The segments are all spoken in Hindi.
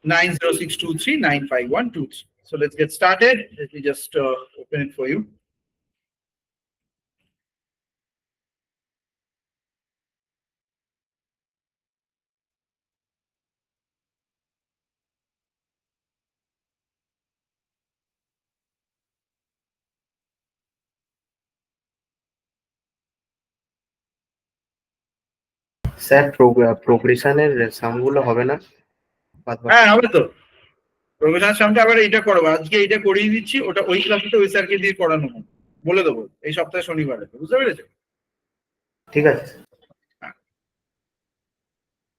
90623951123. So let's get started. Let me just open it for you. Sir প্রোগ্রেশনের সামগুলো হবে না? হ্যাঁ হবে তো। প্রফেশনের সামনে আবার এইটা করবো, আজকে এইটা করিয়ে দিচ্ছি, ওটা ওই ক্লাসে ওই স্যারকে দিয়ে করানো হবে, বলে দেবো এই সপ্তাহে শনিবারে, বুঝতে পেরেছো? ঠিক আছে।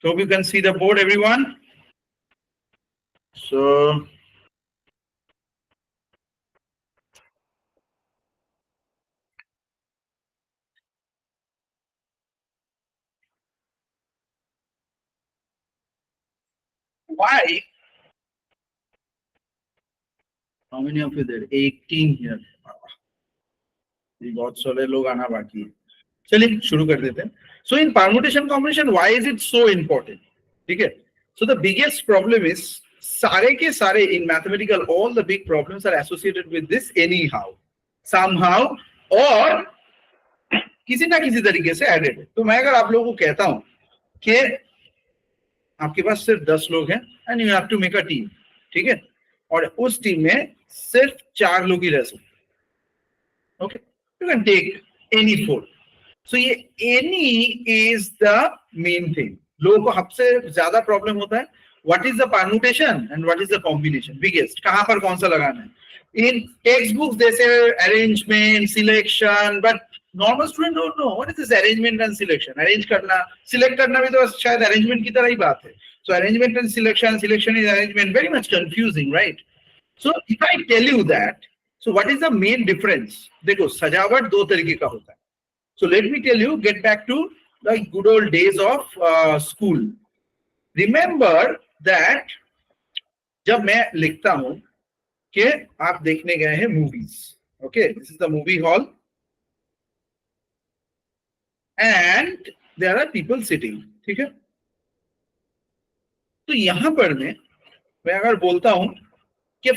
So you can see the board, everyone. So why? How many of you there? 18 here. बहुत सारे लोग आना बाकी है। चलिए शुरू कर देते हैं। So in permutation combination, why is it so important? ठीक है? So the biggest problem is सारे के सारे in mathematical, all the big problems are associated with this anyhow, somehow, or किसी ना किसी तरीके से एडेड है। तो मैं अगर आप लोगों को कहता हूं कि आपके पास सिर्फ 10 लोग हैं and you have to make a team, ठीक है, और उस टीम में सिर्फ 4 लोग ही रह सकते, okay, you can take any 4। So ये any is the main thing. लोगों को सबसे ज्यादा प्रॉब्लम होता है what is the permutation and what is the combination, biggest कहां पर कौन सा लगाना है। इन टेक्स्ट बुक्स दे से arrangement, selection, but normal student don't know what is this arrangement and selection. Arrange करना, सिलेक्ट करना भी तो शायद अरेंजमेंट की तरह ही बात है। So arrangement and selection, selection is arrangement, very much confusing, right? So if I tell you that, so what is the main difference? देखो सजावट दो तरीके का होता है। So let me tell you, get back to the good old days of school. Remember that जब मैं लिखता हूं कि आप देखने गए हैं movies, okay, this is the movie hall and there are people sitting, ठीक है। तो यहां पर मैं अगर बोलता हूं कि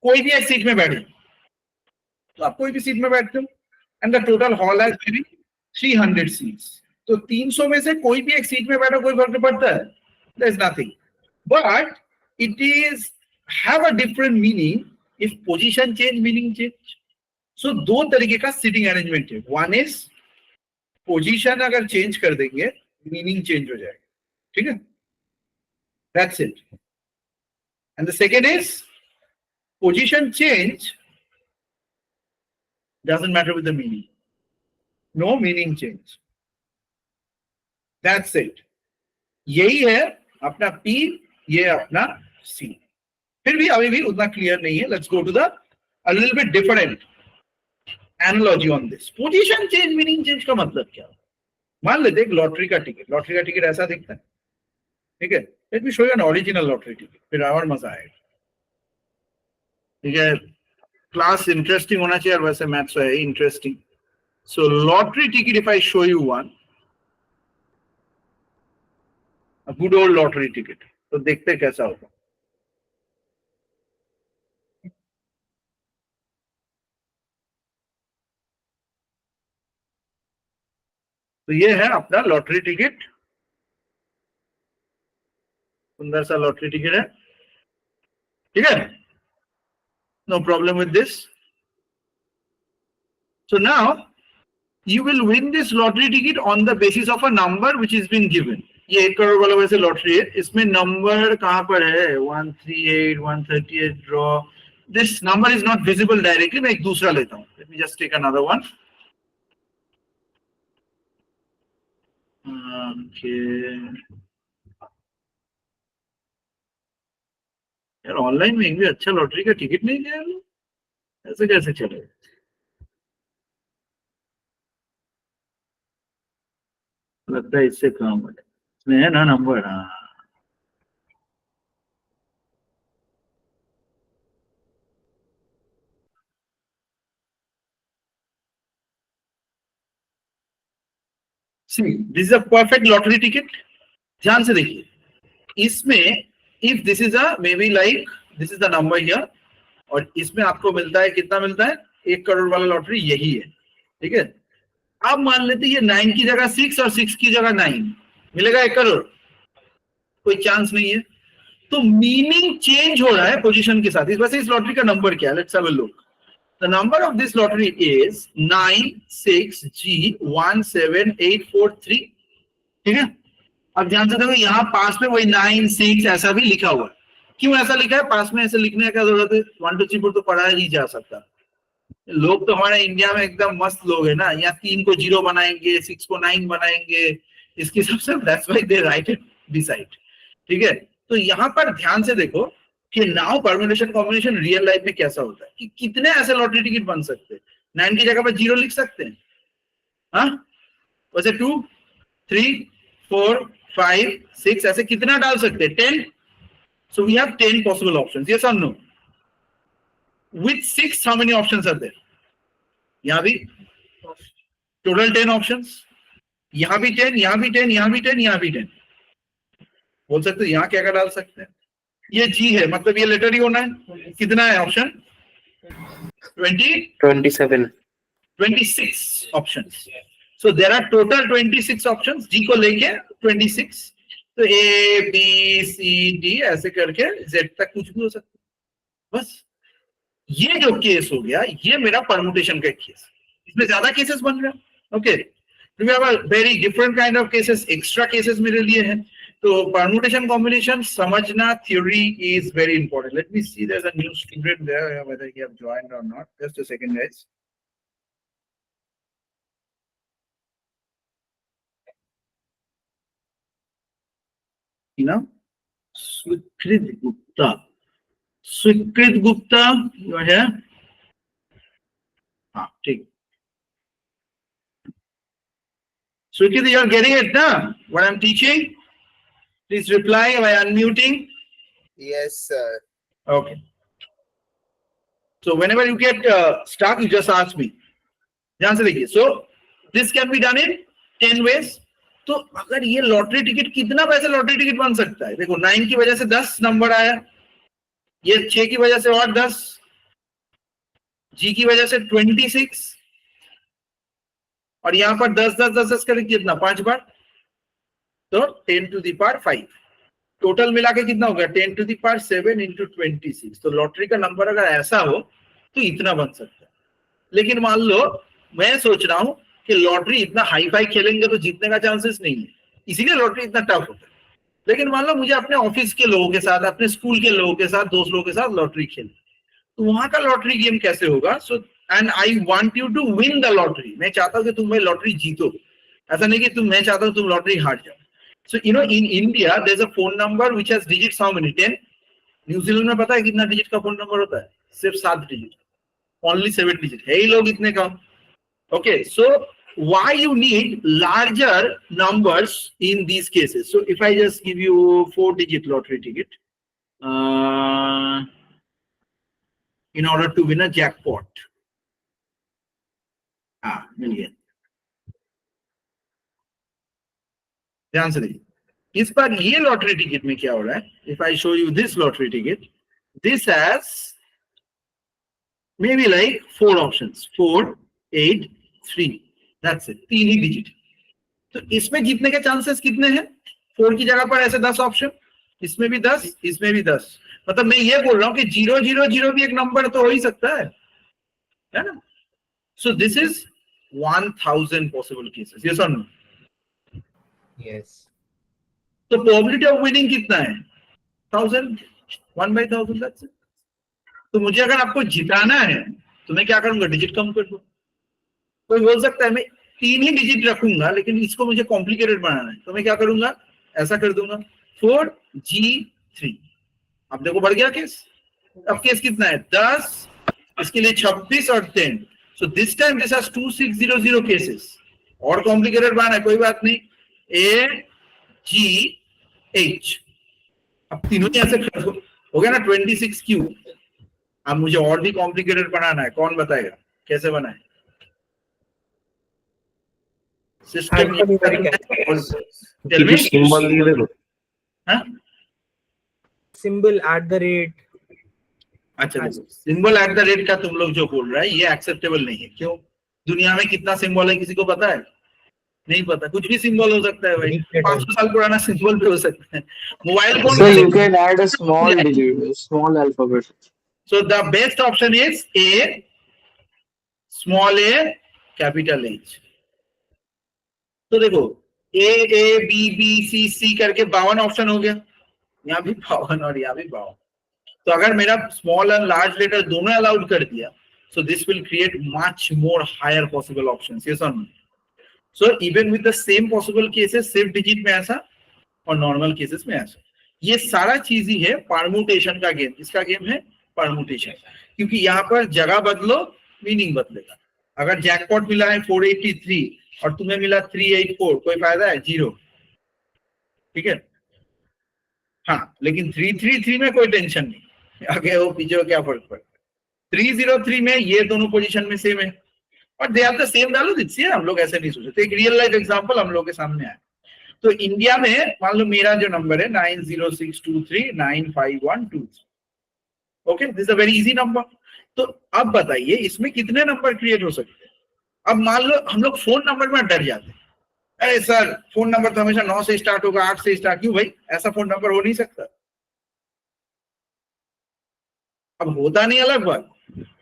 कोई भी एक सीट में बैठे, तो आप कोई भी सीट में बैठते हो and the total hall has may be 300 seats. तो 300 में से कोई भी एक सीट में बैठो, कोई फर्क नहीं पड़ता है, there is nothing, but it is have a different meaning if position change, meaning change. So दो तरीके का सीटिंग अरेंजमेंट है। वन इज पोजीशन अगर चेंज कर देंगे मीनिंग चेंज हो जाएगा, ठीक है, that's it. And the second is position change doesn't matter with the meaning, no meaning change, that's it। यही है अपना P, ये अपना C। फिर भी अभी भी उतना क्लियर नहीं है। Let's go to the a little bit different analogy on this। Position change, meaning change का मतलब क्या? मान लेते एक लॉटरी का टिकट, लॉटरी का टिकट ऐसा दिखता है, ठीक है। Let me show you an original lottery ticket, फिर और मजा आएगा, ठीक है। क्लास इंटरेस्टिंग होना चाहिए और वैसे मैथ्स है interesting. So lottery ticket, if I show you one, good old lottery ticket, तो देखते कैसा होगा। तो ये है अपना लॉटरी टिकट, सुंदर सा लॉटरी टिकट है, ठीक है, no problem with this. So now you will win this lottery ticket on the basis of a number which is been given। ये 1 करोड़ वाला वैसे लॉटरी है, इसमें नंबर कहां पर है? 138, 138 draw. This number is not visible directly, मैं एक दूसरा लेता हूं। Let me just take another one. यार ऑनलाइन में भी अच्छा लॉटरी का टिकट नहीं दिया, ऐसे कैसे चलेगा? लगता है इससे काम है, इसमें है ना नंबर। हाँ, see this is a perfect lottery ticket. ध्यान से देखिए, इसमें if this is a may be like this is the number here, और इसमें आपको मिलता है, कितना मिलता है, 1 करोड़ वाला लॉटरी यही है, ठीक है। अब मान लेते ये 9 की जगह 6 और 6 की जगह 9, मिलेगा 1 करोड़? कोई चांस नहीं है। तो मीनिंग चेंज हो रहा है पोजीशन के साथ। इस वजह से इस लॉटरी का नंबर क्या है, let's have a look. The number of this lottery is 96G17843, ठीक है। अब ध्यान से देखो, यहाँ पास में वही 9 6 ऐसा भी लिखा हुआ है। क्यों ऐसा लिखा है? पास में ऐसे लिखने का जरूरत है? 1 2 3 4 तो पढ़ा ही जा सकता। लोग तो हमारे इंडिया में एकदम मस्त लोग है ना, यहाँ 3 को 0 बनाएंगे, 6 को 9 बनाएंगे, इसकी सबसे that's why they right it decide, ठीक है। तो यहाँ पर ध्यान से देखो कि now permutation combination real life में कैसा होता है, कि कितने ऐसे लॉटरी टिकट बन सकते हैं। 9 की जगह पर 0 लिख सकते हैं, हाँ, वैसे 2 3 4 5 6 ऐसे कितना डाल सकते हैं, 10। So we have 10 possible options, yes और no? With 6 how many options are there? यहाँ भी टोटल 10 ऑप्शंस, यहाँ भी 10, यहाँ भी 10, यहाँ भी 10, यहाँ भी 10। बोल सकते हो यहाँ क्या क्या डाल सकते हैं? ये जी है, मतलब ये लेटर ही होना है। कितना है option? 26 options. So there are total 26 options, जी को लेके 26। तो ए बी सी डी ऐसे करके जेड तक कुछ भी हो सकता है। बस ये जो केस हो गया, ये मेरा परमुटेशन का केस। इसमें ज्यादा केसेस बन रहे हैं, okay. We have a very different kind of cases, extra cases मेरे लिए हैं। तो परमुटेशन कॉम्बिनेशन समझना, theory is very important. Let me see there is a new student there, whether he have joined or not. Just a second, guys. You know, Swikrit Gupta. Swikrit Gupta, you are here? हाँ, ठीक। Swikrit, you are getting it, na? What I'm teaching? Please reply by unmuting. Yes, sir. Okay. So whenever you get stuck, you just ask me. ध्यान से देखिए. So this can be done in 10 ways. तो अगर ये लॉटरी टिकट, कितना पैसे लॉटरी टिकट बन सकता है? देखो 9 की वजह से 10 नंबर आया, ये 6 की वजह से और 10, जी की वजह से 26, और यहां पर 10 10 10 10 करके कितना, 5 बार, तो 10 to the power 5। टोटल मिला के कितना हो गया, 10 to the power 7 into 26। तो लॉटरी का नंबर अगर ऐसा हो तो इतना बन सकता है। लेकिन मान लो मैं सोच रहा हूं कि लॉटरी इतना हाई फाई खेलेंगे तो जीतने का चांसेस नहीं है, इसीलिए लॉटरी इतना टफ होता है। लेकिन मान लो मुझे अपने ऑफिस के लोगों के साथ, अपने स्कूल के लोगों के साथ, दोस्त लोगों के साथ लॉटरी खेलनी, तो वहां का लॉटरी गेम कैसे होगा? So and I want you to win the lottery. मैं चाहता हूं कि तुम लॉटरी जीतो, ऐसा नहीं कि मैं चाहता हूं तुम लॉटरी हार जाओ। So you know in India there's a phone number which has digits how many? 10. New Zealand में पता है कितना डिजिट का फोन नंबर होता है? सिर्फ 7 डिजिट, only 7 डिजिट है ही लोग इतने कम। Okay, so why you need larger numbers in these cases? So if I just give you 4-digit lottery ticket in order to win a jackpot, मिल गया। ध्यान से देखिए, इस बार ये लॉटरी टिकट में क्या हो रहा है? If I show you this lottery ticket, this has may be like 4 options, 4 8 3, that's it, 3 he digit. तो इसमें जीतने के चांसेस कितने हैं? 4 की जगह पर ऐसे 10 ऑप्शन, इसमें भी 10, इसमें भी 10। मतलब मैं ये बोल रहा हूं कि 0 0 0 भी एक नंबर तो हो ही सकता है ना? So this is 1000 possible cases, yes और नो? Yes. तो प्रोबेबिलिटी ऑफ विनिंग कितना है? 1000, 1/1000, दैट्स इट। तो मुझे अगर आपको जिताना है तो मैं क्या करूंगा? डिजिट कम कर दूं। कोई बोल सकता है मैं 3 ही डिजिट रखूंगा लेकिन इसको मुझे कॉम्प्लिकेटेड बनाना है, तो मैं क्या करूंगा? ऐसा कर दूंगा 4G3। अब देखो बढ़ गया केस। अब केस कितना है? 10, इसके लिए 26 और 10। So this time this has 2600 cases. और कॉम्प्लिकेटेड बनाना है, कोई बात नहीं, AGH। अब तीनों ही ऐसे हो गया ना 26 क्यू। अब मुझे और भी कॉम्प्लिकेटेड बनाना है, कौन बताएगा कैसे बनाए? सिस्टम কিছু সিম্বল দিয়ে দেবো। हाँ? symbol at the rate. अच्छा देखो, सिंबल एट द रेट का तुम लोग जो बोल रहा है ये एक्सेप्टेबल नहीं है। क्यों? दुनिया में कितना सिंबल है किसी को पता है? नहीं पता। कुछ भी सिंबल हो सकता है भाई, 500 साल पुराना सिंबल भी हो सकता है। मोबाइल फोन So में you can add a small digit, a small alphabet. So the best option is a small A capital H. तो देखो ए बी बी सी सी करके 52 ऑप्शन हो गया, यहाँ भी 52 और यहाँ भी 52। तो अगर मेरा स्मॉल एंड लार्ज लेटर दोनों अलाउड कर दिया, so this will create much more higher possible options, yes or no? So even with the same possible cases, सिर्फ डिजिट में ऐसा और नॉर्मल केसेस में ऐसा, ये सारा चीज ही है परम्यूटेशन का गेम। इसका गेम है परम्यूटेशन, क्योंकि यहाँ पर जगह बदलो मीनिंग बदलेगा। अगर जैकपॉट मिला है 483 और तुम्हें मिला 384, कोई फायदा है? जीरो। ठीक है, हाँ, लेकिन 333 में कोई टेंशन नहीं, आगे हो पीछे हो क्या फर्क पड़ता है। 303 में ये दोनों पोजीशन में सेम है और they have the same value. इसलिए हम लोग ऐसे नहीं सोचते। तो एक रियल लाइफ एग्जांपल हम लोग के सामने आया। तो इंडिया में मान लो मेरा जो नंबर है 9062395123, okay, this a very easy number. तो अब बताइए इसमें कितने नंबर क्रिएट हो सकते हैं? अब मान लो हम लोग फोन नंबर में डर जाते हैं, अरे सर फोन नंबर तो हमेशा 9 से स्टार्ट होगा, 8 से स्टार्ट। क्यों भाई? ऐसा फोन नंबर हो नहीं सकता। अब होता नहीं अलग बात,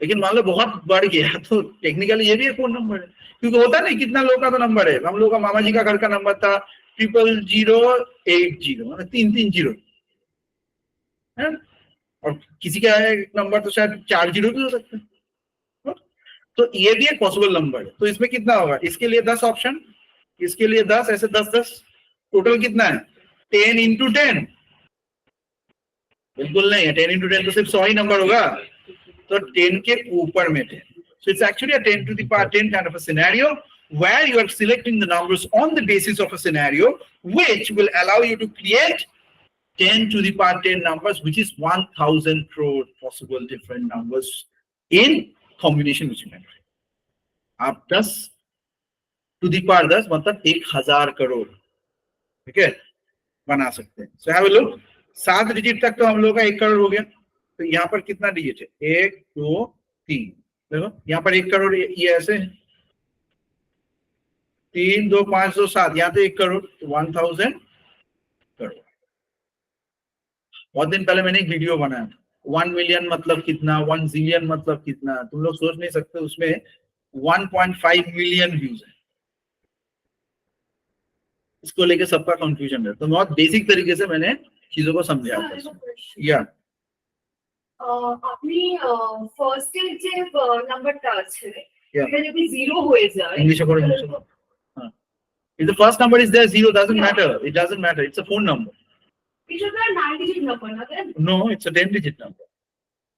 लेकिन मान लो बहुत बढ़ गया तो टेक्निकली ये भी एक फोन नंबर है। क्योंकि होता नहीं कितना लोग का तो नंबर है। हम लोग का मामा जी का घर का नंबर था 00080, मतलब 330 है, और किसी का नंबर तो शायद 40 भी हो सकता है। तो ये भी एक पॉसिबल नंबर है। तो इसमें कितना होगा? इसके लिए 10 ऑप्शन, इसके लिए 10, ऐसे 10-10, टोटल कितना है? 10 इंटू 10? बिल्कुल नहीं है। 10 इंटू 10 तो सिर्फ 100 ही नंबर होगा। तो 10 के ऊपर में 10. So it's actually a 10 to the power 10 kind of a scenario where you are selecting the numbers on the basis of a scenario which will allow you to create 10 to the power 10 numbers, which is 1000 crore possible different numbers in combination with geometry. आप 10 to the power 10 मतलब 1000 करोड़, ठीक है, बना सकते हैं। So have a look. 7 digit तक तो हम लोग का 1 करोड़ हो गया। तो यहाँ पर कितना डिजिट है? 1 2 3। देखो यहाँ पर 1 करोड़, ये ऐसे है, 3 2 5 2 7, यहाँ तो 1 करोड़, 1000 करोड़। बहुत दिन पहले मैंने एक वीडियो बनाया था, 1 मिलियन मतलब कितना, 1 जिलियन मतलब कितना। तुम लोग सोच नहीं सकते, उसमें 1.5 मिलियन व्यूज है। इसको लेके सबका कंफ्यूजन है। तो बहुत बेसिक तरीके से मैंने चीजों को समझा था। या আপনি ফার্স্টের যে নাম্বারটা আছে Yeah. এটা যদি জিরো হয়ে যায় ইংলিশে করে ইংলিশে করো। হ্যাঁ, if the first number is there, 0 doesn't matter. It doesn't matter. It's a phone number. এটা তো 9 ডিজিট নাম্বার না তাই? No, it's a 10 digit number.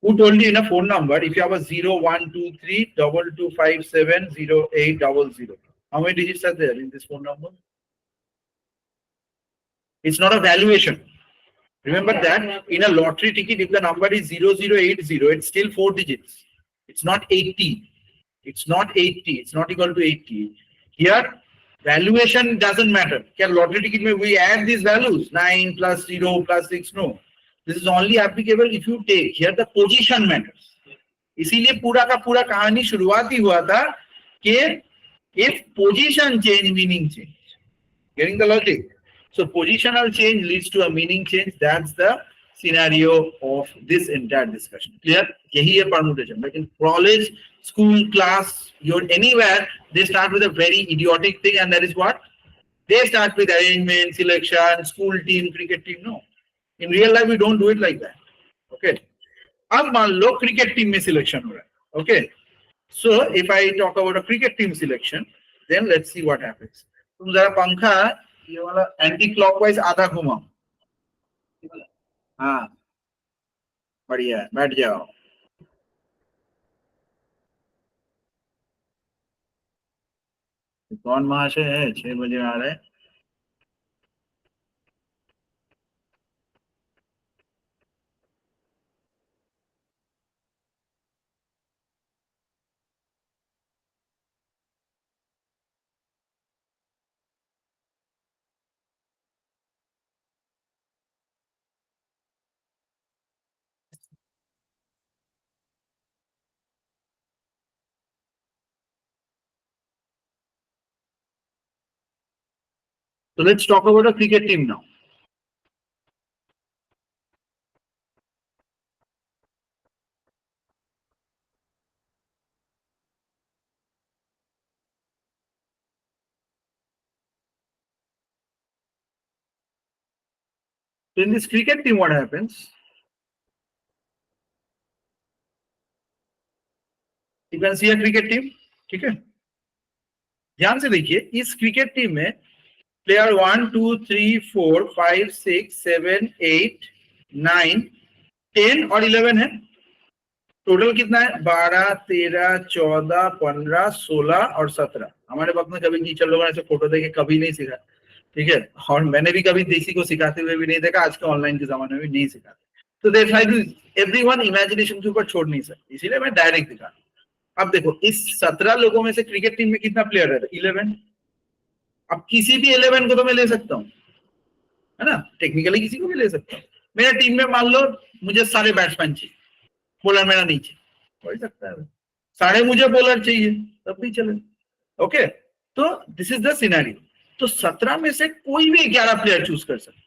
Who told you in a phone number if you have a 0 1 2 3 2 2 5 7 0 8 00? How many digits are there in this phone number? It's not a valuation. Remember that in a lottery ticket, if the number is 0080, it's still 4 digits. It's not 80. It's not 80. It's not equal to 80. Here, valuation doesn't matter. Here, lottery ticket, we add these values 9 plus 0 plus 6. No, this is only applicable if you take. Here, the position matters. इसीलिए पूरा का पूरा कहानी शुरुआत ही हुआ था कि if position change, meaning change. Getting the logic? So positional change leads to a meaning change. That's the scenario of this entire discussion. Clear? यही है permutation. Like in college, school, class, you're anywhere, they start with a very idiotic thing, and that is what? They start with arrangement, selection, school team, cricket team. No. In real life, we don't do it like that. Okay. अब मान लो cricket team में selection हो रहा है. Okay. So if I talk about a cricket team selection, then let's see what happens. तुम जरा पंखा ये वाला एंटी क्लॉकवाइज आधा घुमाओ। हाँ, बढ़िया, बैठ जाओ। कौन महाशय है 6 बजे आ रहे हैं? So let's talk about a cricket team now. So in this cricket team, what happens? You can see a cricket team. ठीक है, ध्यान से देखिए, इस क्रिकेट टीम में प्लेयर 1 2 3 4 5 6 7 8 9 10 और 11 है। टोटल कितना है? 12 13 14 15 16 और 17। हमारे वक्त में कभी टीचर लोगों ने ऐसे फोटो देखे कभी नहीं सिखा, ठीक है, और मैंने भी कभी किसी को सिखाते हुए भी नहीं देखा, आज के ऑनलाइन के जमाने में भी नहीं सिखाते। तो there try to everyone imagination के ऊपर छोड़ नहीं सकते, इसीलिए मैं डायरेक्ट दिखा। अब देखो, इस 17 लोगों में से क्रिकेट टीम में कितना प्लेयर है? 11। अब किसी भी 11 को तो मैं ले सकता हूँ, है ना, टेक्निकली किसी को भी ले सकता हूँ। मेरा टीम में मान लो मुझे सारे बैट्समैन चाहिए, बॉलर मेरा नहीं चाहिए, हो ही सकता है। सारे मुझे बॉलर चाहिए, तब भी चले। ओके, तो दिस इज द सिनेरियो। तो 17 में से कोई भी 11 प्लेयर चूज कर सकते।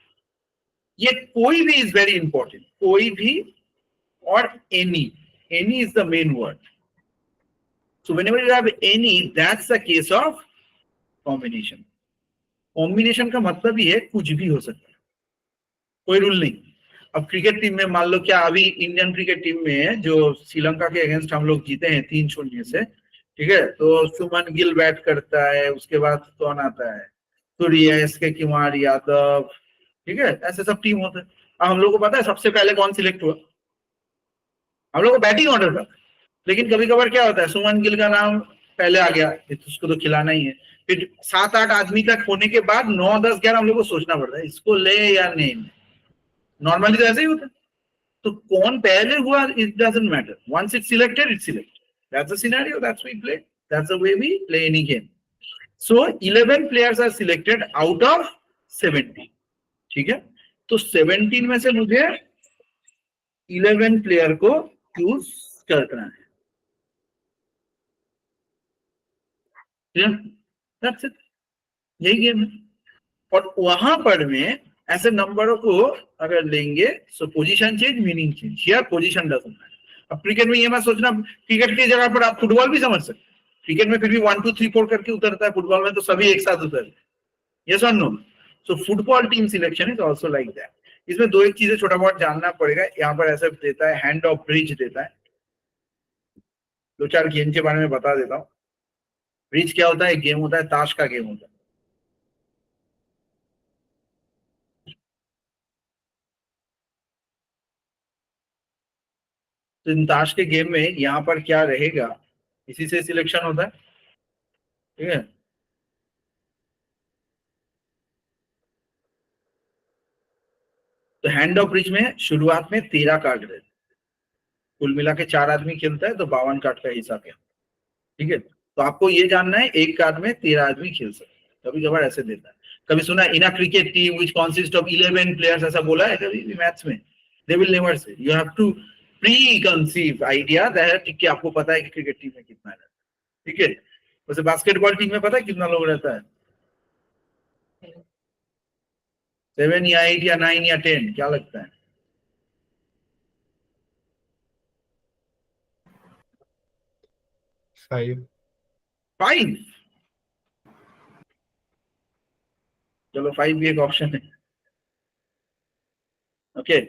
ये कोई भी इज वेरी इंपॉर्टेंट, कोई भी और any is the main word. So whenever you have any, that's the case of combination. Combination का मतलब ही है कुछ भी हो सकता है, कोई रूल नहीं। अब क्रिकेट टीम में मान लो, क्या अभी इंडियन क्रिकेट टीम में जो श्रीलंका के अगेंस्ट हम लोग जीते हैं 3-0 से, ठीक है, तो सुमन गिल बैट करता है, उसके बाद कौन आता है? सूर्या, एसके कुमार यादव, ठीक है, ऐसे सब टीम होते हैं। अब हम लोग को पता है सबसे पहले कौन सिलेक्ट हुआ? हम लोग को बैटिंग ऑर्डर था, लेकिन कभी कभार क्या होता है, सुमन गिल का नाम पहले आ गया, उसको तो खिलाना ही है। फिर 7-8 आदमी तक होने के बाद 9 10 11 हम लोग को सोचना पड़ता है इसको ले या नहीं। नॉर्मली तो ऐसे ही होता है। तो कौन पहले हुआ, it doesn't matter, once it's selected it's selected, that's the scenario, that's we play, that's the way we play any game. So 11 players are selected out of 17, ठीक है। तो 17 में से मुझे 11 प्लेयर को चूज करना है। That's it. यही गेम है। और वहां पर में ऐसे नंबरों को अगर लेंगे, सो पोजीशन चेंज, मीनिंग चेंज, या पोजीशन डजंट मैटर। अब क्रिकेट में ये मत सोचना, क्रिकेट की जगह पर आप फुटबॉल भी समझ सकते हैं। क्रिकेट में फिर भी 1 2 3 4 करके उतरता है, फुटबॉल में तो सभी एक साथ उतरते हैं। यस और no? So football team selection is also like that. इसमें दो एक चीजें छोटा बहुत जानना पड़ेगा। यहाँ पर ऐसे देता है, हैंड ऑफ ब्रिज देता है। 2-4 गेम के बारे में बता देता हूँ। ब्रिज क्या होता है? एक गेम होता है, ताश का गेम होता है। तो इन ताश के गेम में यहाँ पर क्या रहेगा, इसी से सिलेक्शन होता है, ठीक है। तो हैंड ऑफ ब्रिज में शुरुआत में 13 कार्ड रहते, कुल मिला के 4 आदमी खेलता है, तो 52 कार्ड का हिसाब है, ठीक है। तो आपको ये जानना है, एक कार्ड में 13 आदमी खेल सकते हैं। कभी कभार ऐसे देता है। कभी सुना in a cricket team which consist of 11 players, ऐसा बोला है कभी भी मैथ्स में? They will never say. You have to preconceive idea that कि आपको पता है कि क्रिकेट टीम में कितना रहता है, ठीक है। वैसे बास्केटबॉल टीम में पता है कितना लोग रहता है? 7 या 8 या 9 या 10, क्या लगता है? 5। चलो 5 भी एक ऑप्शन है, ओके।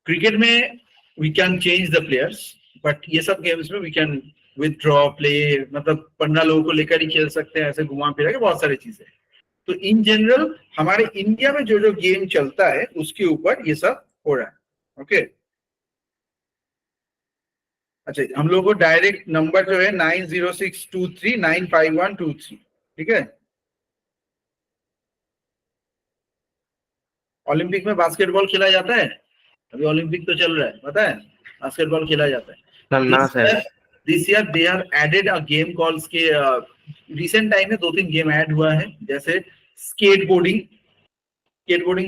क्रिकेट में we can change the players, but ये सब गेम्स में वी कैन विथड्रॉ प्ले, मतलब 15 लोगों को लेकर ही खेल सकते हैं, ऐसे घुमा फिरा के बहुत सारी चीजें। तो इन जनरल हमारे इंडिया में जो जो गेम चलता है उसके ऊपर ये सब हो रहा है, ओके। अच्छा, हम लोग को डायरेक्ट नंबर जो है 9062395123, ठीक है। ओलंपिक में बास्केटबॉल खेला जाता है, अभी ओलंपिक तो चल रहा है, पता है, बास्केटबॉल खेला जाता है। ना sir, this year they are added a game calls के, रिसेंट टाइम में 2-3 गेम ऐड हुआ है, जैसे स्केटबोर्डिंग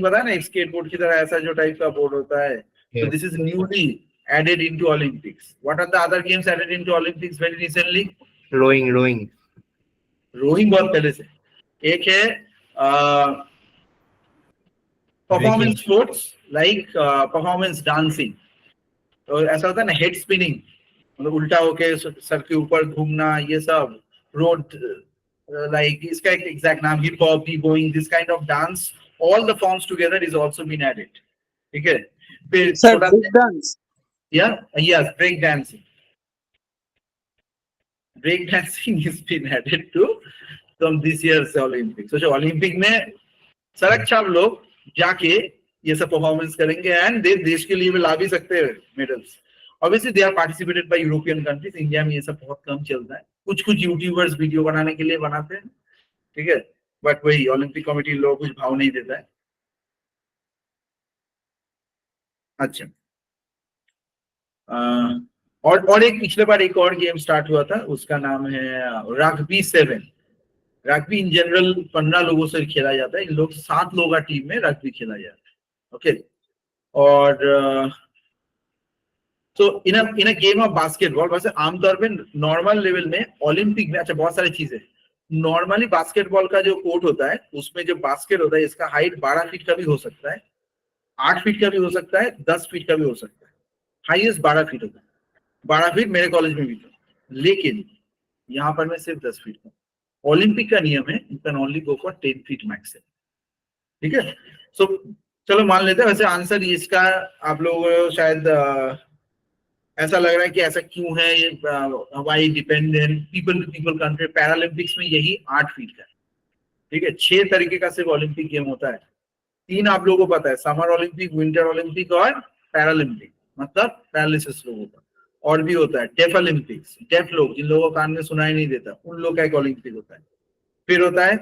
पता है ना, एक स्केटबोर्ड की तरह ऐसा जो टाइप का बोर्ड होता है। So this is newly added into Olympics. What are the other games added into Olympics very recently? Rowing rowing बहुत पहले से। एक है performance sports like performance dancing, तो ऐसा होता है ना हेड स्पिनिंग, मतलब उल्टा होके सर के ऊपर घूमना, ये सब रोड लाइक इसका एक एग्जैक्ट नाम hip hop, b-boying, this kind of dance, all the forms together is also been added, ठीक है। फिर Sir, छोटा break dance. yes, break dancing. Break dancing has been added to from this year's Olympics. So Olympic में सड़क छाप लोग जाके ये सब परफॉर्मेंस करेंगे एंड देश के लिए भी ला भी सकते हैं medals. Obviously they are participated by European countries, India में ये सब बहुत कम चलता है, कुछ कुछ यूट्यूबर्स वीडियो बनाने के लिए बनाते हैं, ठीक है, बट वही ओलंपिक कमेटी लोग कुछ भाव नहीं देता है। अच्छा, और एक पिछले बार एक और गेम स्टार्ट हुआ था, उसका नाम है रग्बी 7। रग्बी इन जनरल 15 लोगों से खेला जाता है, इन लोग 7 लोगों का टीम में रग्बी खेला जाता है, ओके। और तो इन अ गेम ऑफ बास्केटबॉल, वैसे आमतौर पे नॉर्मल लेवल में ओलंपिक में, अच्छा बहुत सारी चीजें, नॉर्मली बास्केटबॉल का जो कोर्ट होता है उसमें जो बास्केट होता है इसका हाइट 12 फीट का भी हो सकता है, 8 फीट का भी हो सकता है, 10 फीट का भी हो सकता है, हाईएस्ट 12 फीट होता है। 12 फीट मेरे कॉलेज में भी था, लेकिन यहाँ पर मैं सिर्फ 10 फीट का। ओलंपिक का नियम है you can only go for 10 feet max, ठीक है। सो चलो मान लेते हैं, वैसे आंसर इसका आप लोगों को शायद ऐसा लग रहा है कि ऐसा क्यों है, ये हवाई dependent people to people country. Paralympics में यही 8 फीट का है, ठीक है। 6 तरीके का सिर्फ ओलंपिक गेम होता है, 3 आप लोगों को पता है, समर ओलंपिक, विंटर ओलंपिक और पैरालंपिक, मतलब पैरालिसिस लोगों का। और भी होता है डेफ ओलंपिक्स, डेफ लोग जिन लोगों को कान में सुनाई नहीं देता उन लोग का एक ओलंपिक होता है। फिर होता है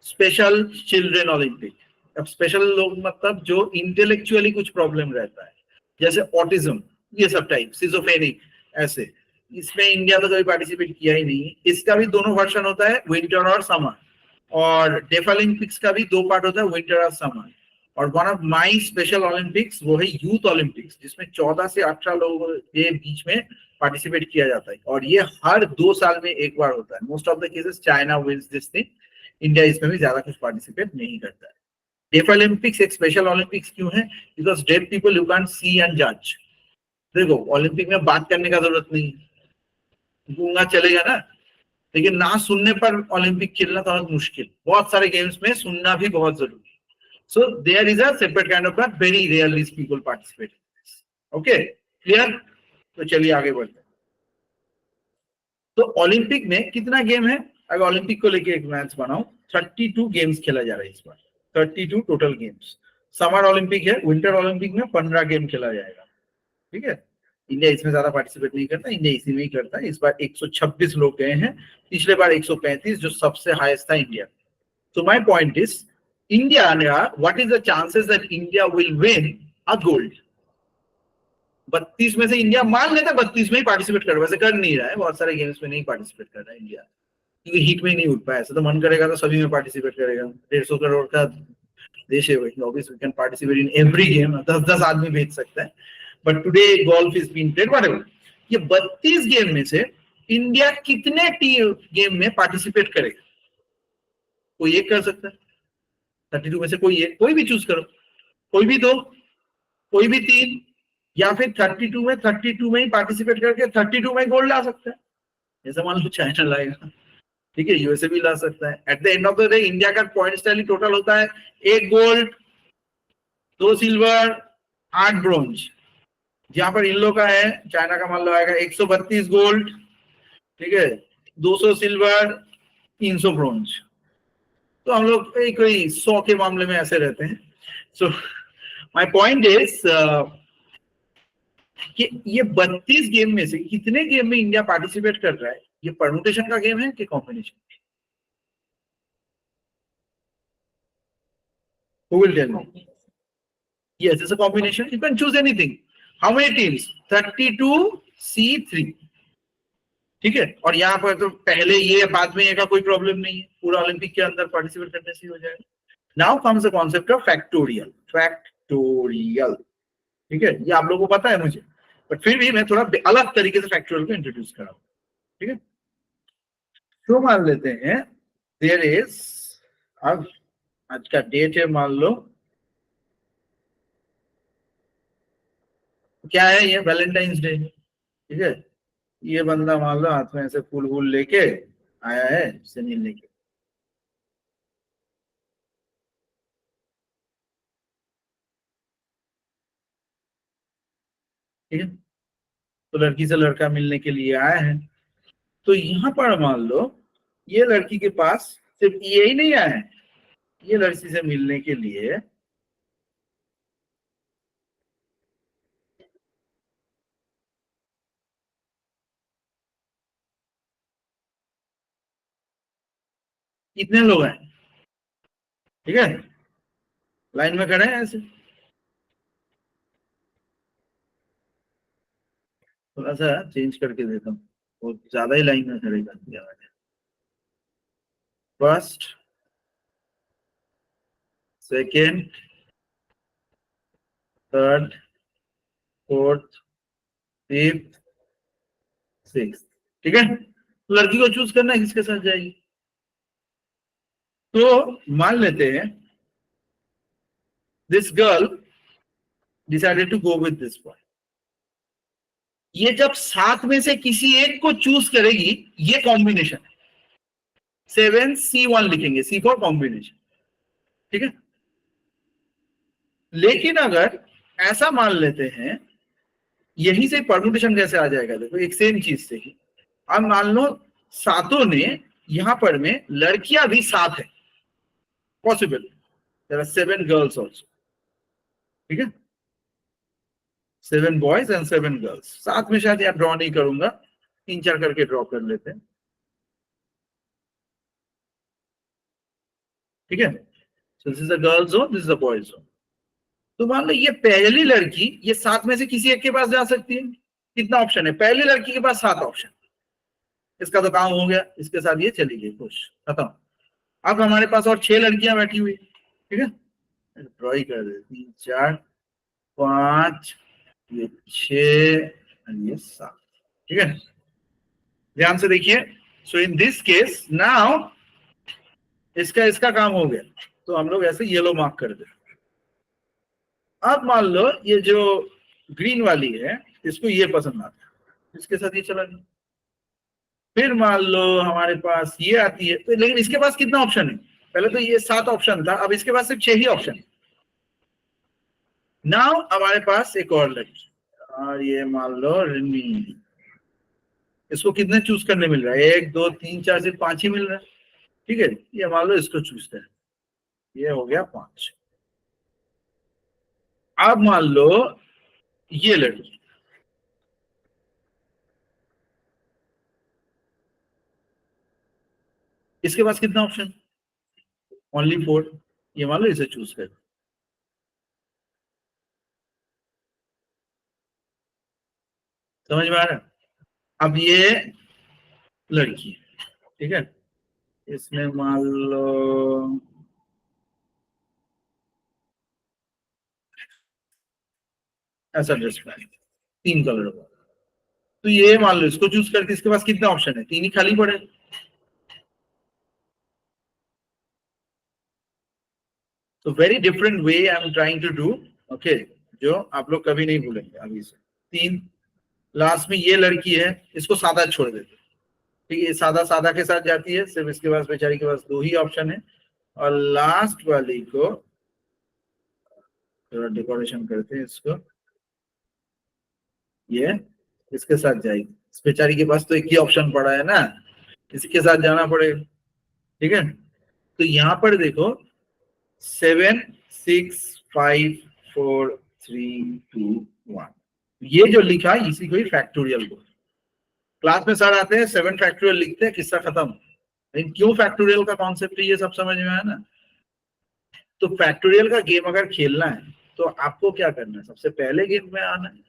स्पेशल चिल्ड्रन ओलंपिक। अब स्पेशल लोग मतलब जो इंटेलेक्चुअली कुछ प्रॉब्लम रहता है, जैसे ऑटिज्म, ये सब टाइप, सिजोफ्रेनिक, ऐसे। इसमें इंडिया तो कभी पार्टिसिपेट किया ही नहीं। इसका भी दोनों वर्जन होता है, विंटर और समर। और डेफ ओलंपिक्स का भी 2 पार्ट होता है, विंटर और समर। और one of my special Olympics वो है यूथ ओलंपिक्स, जिसमें 14 से 18 लोगों के बीच में पार्टिसिपेट किया जाता है, और ये हर 2 साल में एक बार होता है। Most of the cases China wins this thing, India इसमें भी ज्यादा कुछ पार्टिसिपेट नहीं करता है। डेफ ओलंपिक्स एक स्पेशल ओलंपिक्स क्यों है? Because deaf people you can see and जज। देखो ओलंपिक में बात करने का जरूरत नहीं, गूंगा चलेगा ना, लेकिन ना सुनने पर ओलंपिक खेलना बहुत मुश्किल। बहुत सारे गेम्स में सुनना भी बहुत जरूरी है। So there is a separate kind of, but very rarely people participate in this. Okay, clear? तो चलिए आगे बढ़ते हैं। तो ओलंपिक में कितना गेम है? अगर ओलंपिक को लेके एक मैच बनाऊं, 32 गेम्स खेला जा रहा है इस बार, 32 टोटल गेम्स। समर ओलंपिक है, विंटर ओलंपिक में 15 गेम खेला जाएगा, ठीक है। इंडिया इसमें ज्यादा पार्टिसिपेट नहीं करता, इंडिया इसी में ही करता है। इस बार 126 लोग गए हैं, पिछले बार 135, जो सबसे हाईएस्ट था India. So my point is, India, what is the chances that India will win a gold? 32 में से इंडिया मान लेता 32 में ही पार्टिसिपेट कर रहा है, वैसे कर नहीं रहा है, बहुत सारे गेम्स में नहीं पार्टिसिपेट कर रहा है इंडिया, क्योंकि हीट में नहीं उठ पाया। ऐसा तो मन करेगा तो सभी में पार्टिसिपेट करेगा, 150 करोड़ का देश है, obviously we can participate in every game, 10-10 आदमी भेज सकता है। But today golf is being played, whatever. ये 32 गेम में से इंडिया कितने गेम में पार्टिसिपेट करेगा? कोई एक कर सकता है, 32 में से कोई एक, कोई भी चूज करो, कोई भी 2, कोई भी 3, या फिर 32 में ही पार्टिसिपेट करके 32 में गोल्ड ला सकता है। जैसे मान लो चाइना लाएगा, ठीक है, यूएसए भी ला सकता है। Eight the end of the day India का पॉइंट टैली टोटल होता है 1 गोल्ड, 2 सिल्वर, 8 ब्रोंज। जहां पर इन लोग का है, चाइना का मान लो आएगा 132 गोल्ड, ठीक है, 200 सिल्वर, 300 ब्रोंज। तो हम लोग कोई 100 के मामले में ऐसे रहते हैं। सो माय पॉइंट इज कि ये 32 गेम में से कितने गेम में इंडिया पार्टिसिपेट कर रहा है? ये परम्यूटेशन का गेम है कि combination? Who will tell me? Yes, it's a combination. You can choose anything. How many teams? 32C3. ठीक है, और यहाँ पर तो पहले ये बाद में ये का कोई प्रॉब्लम नहीं है, पूरा ओलंपिक के अंदर पार्टिसिपेट करने से हो जाएगा। Now comes the concept of factorial. Factorial, ठीक है, ये आप लोगों को पता है मुझे, बट फिर भी मैं थोड़ा अलग तरीके से फैक्टोरियल को इंट्रोड्यूस कराऊंगा, ठीक है। तो मान लेते हैं देयर इज अब आज का डेट है, मान लो क्या है, ये वैलेंटाइंस डे, ठीक है। ये बंदा मान लो हाथ में ऐसे फूल वूल लेके आया है इससे मिलने के, ठीक है। तो लड़की से लड़का मिलने के लिए आया है, तो यहाँ पर मान लो ये लड़की के पास सिर्फ ये ही नहीं आया है, ये लड़की से मिलने के लिए कितने लोग हैं, ठीक है, लाइन में खड़े हैं ऐसे। थोड़ा सा चेंज करके देता हूँ, बहुत ज्यादा ही लाइन में खड़े कर दिया मैंने। First, second, third, fourth, fifth, six, ठीक है। तो लड़की को चूज करना है किसके साथ जाएगी। तो मान लेते हैं this girl decided to go with this boy. ये जब सात में से किसी एक को चूज करेगी, ये कॉम्बिनेशन है, 7C1 लिखेंगे, C फॉर कॉम्बिनेशन, ठीक है। लेकिन अगर ऐसा मान लेते हैं, यही से परम्यूटेशन कैसे आ जाएगा, देखो एक सेम चीज से ही। अब मान लो सातों ने यहां पर में लड़कियां भी सात है, possible, there are 7 girls also, ठीक है, 7 बॉयज एंड 7 गर्ल्स। साथ में शायद यार ड्रॉ नहीं करूंगा, 3-4 करके ड्रॉ कर लेते हैं, ठीक है। So this is a girls zone, this is a boys zone. तो मान लो ये पहली लड़की ये सात में से किसी एक के पास जा सकती है। कितना ऑप्शन है, पहली लड़की के पास 7 ऑप्शन, इसका तो काम हो गया, इसके साथ ये चली गई, खुश, खत्म। अब हमारे पास और 6 लड़कियां बैठी हुई, ठीक है, ड्रॉ ही कर दे, 3, 4, 5, ये 6 और ये 7, ठीक है। ध्यान से देखिए, सो इन दिस केस नाउ इसका काम हो गया, तो हम लोग ऐसे येलो मार्क कर दे। अब मान लो ये जो ग्रीन वाली है, इसको ये पसंद आता है, इसके साथ ये चला गया। फिर मान लो हमारे पास ये आती है, तो लेकिन इसके पास कितना ऑप्शन है, पहले तो ये 7 ऑप्शन था, अब इसके पास सिर्फ 6 ही ऑप्शन है। नाउ हमारे पास एक और लड़की, और ये मान लो रिमी, इसको कितने चूज करने मिल रहा है, 1, 2, 3, 4, सिर्फ 5 ही मिल रहा है, ठीक है। ये मान लो इसको चूज करें, ये हो गया 5। अब मान लो ये लड़की, इसके पास कितना ऑप्शन, ओनली 4, ये मान लो इसे चूज कर। समझ में आ रहा है। अब ये लड़की, ठीक है, इसमें मान लो ऐसा ड्रेस पहने, 3 कलर का, तो ये मान लो इसको चूज करके, इसके पास कितने ऑप्शन है, 3 ही खाली पड़े। तो very different way I am trying to do, okay, जो आप लोग कभी नहीं भूलेंगे अभी से। 3, लास्ट में ये लड़की है, इसको सादा छोड़ देते, ठीक है, ये सादा सादा के साथ जाती है, सिर्फ इसके पास बेचारी के पास 2 ही ऑप्शन है। और लास्ट वाली को थोड़ा डेकोरेशन करते हैं इसको, ये इसके साथ जाएगी, इस बेचारी के पास तो एक ही ऑप्शन पड़ा है ना, इसके साथ जाना पड़ेगा, ठीक है। तो यहाँ पर देखो 7, 6, 5, 4, 3, 2, 1, ये जो लिखा इसी को ही फैक्टोरियल बोलते हैं। क्लास में सर आते हैं 7 फैक्टोरियल लिखते हैं, किस्सा खत्म। लेकिन क्यों फैक्टोरियल का कॉन्सेप्ट है, ये सब समझ में आया ना। तो फैक्टोरियल का गेम अगर खेलना है तो आपको क्या करना है, सबसे पहले गेम में आना है।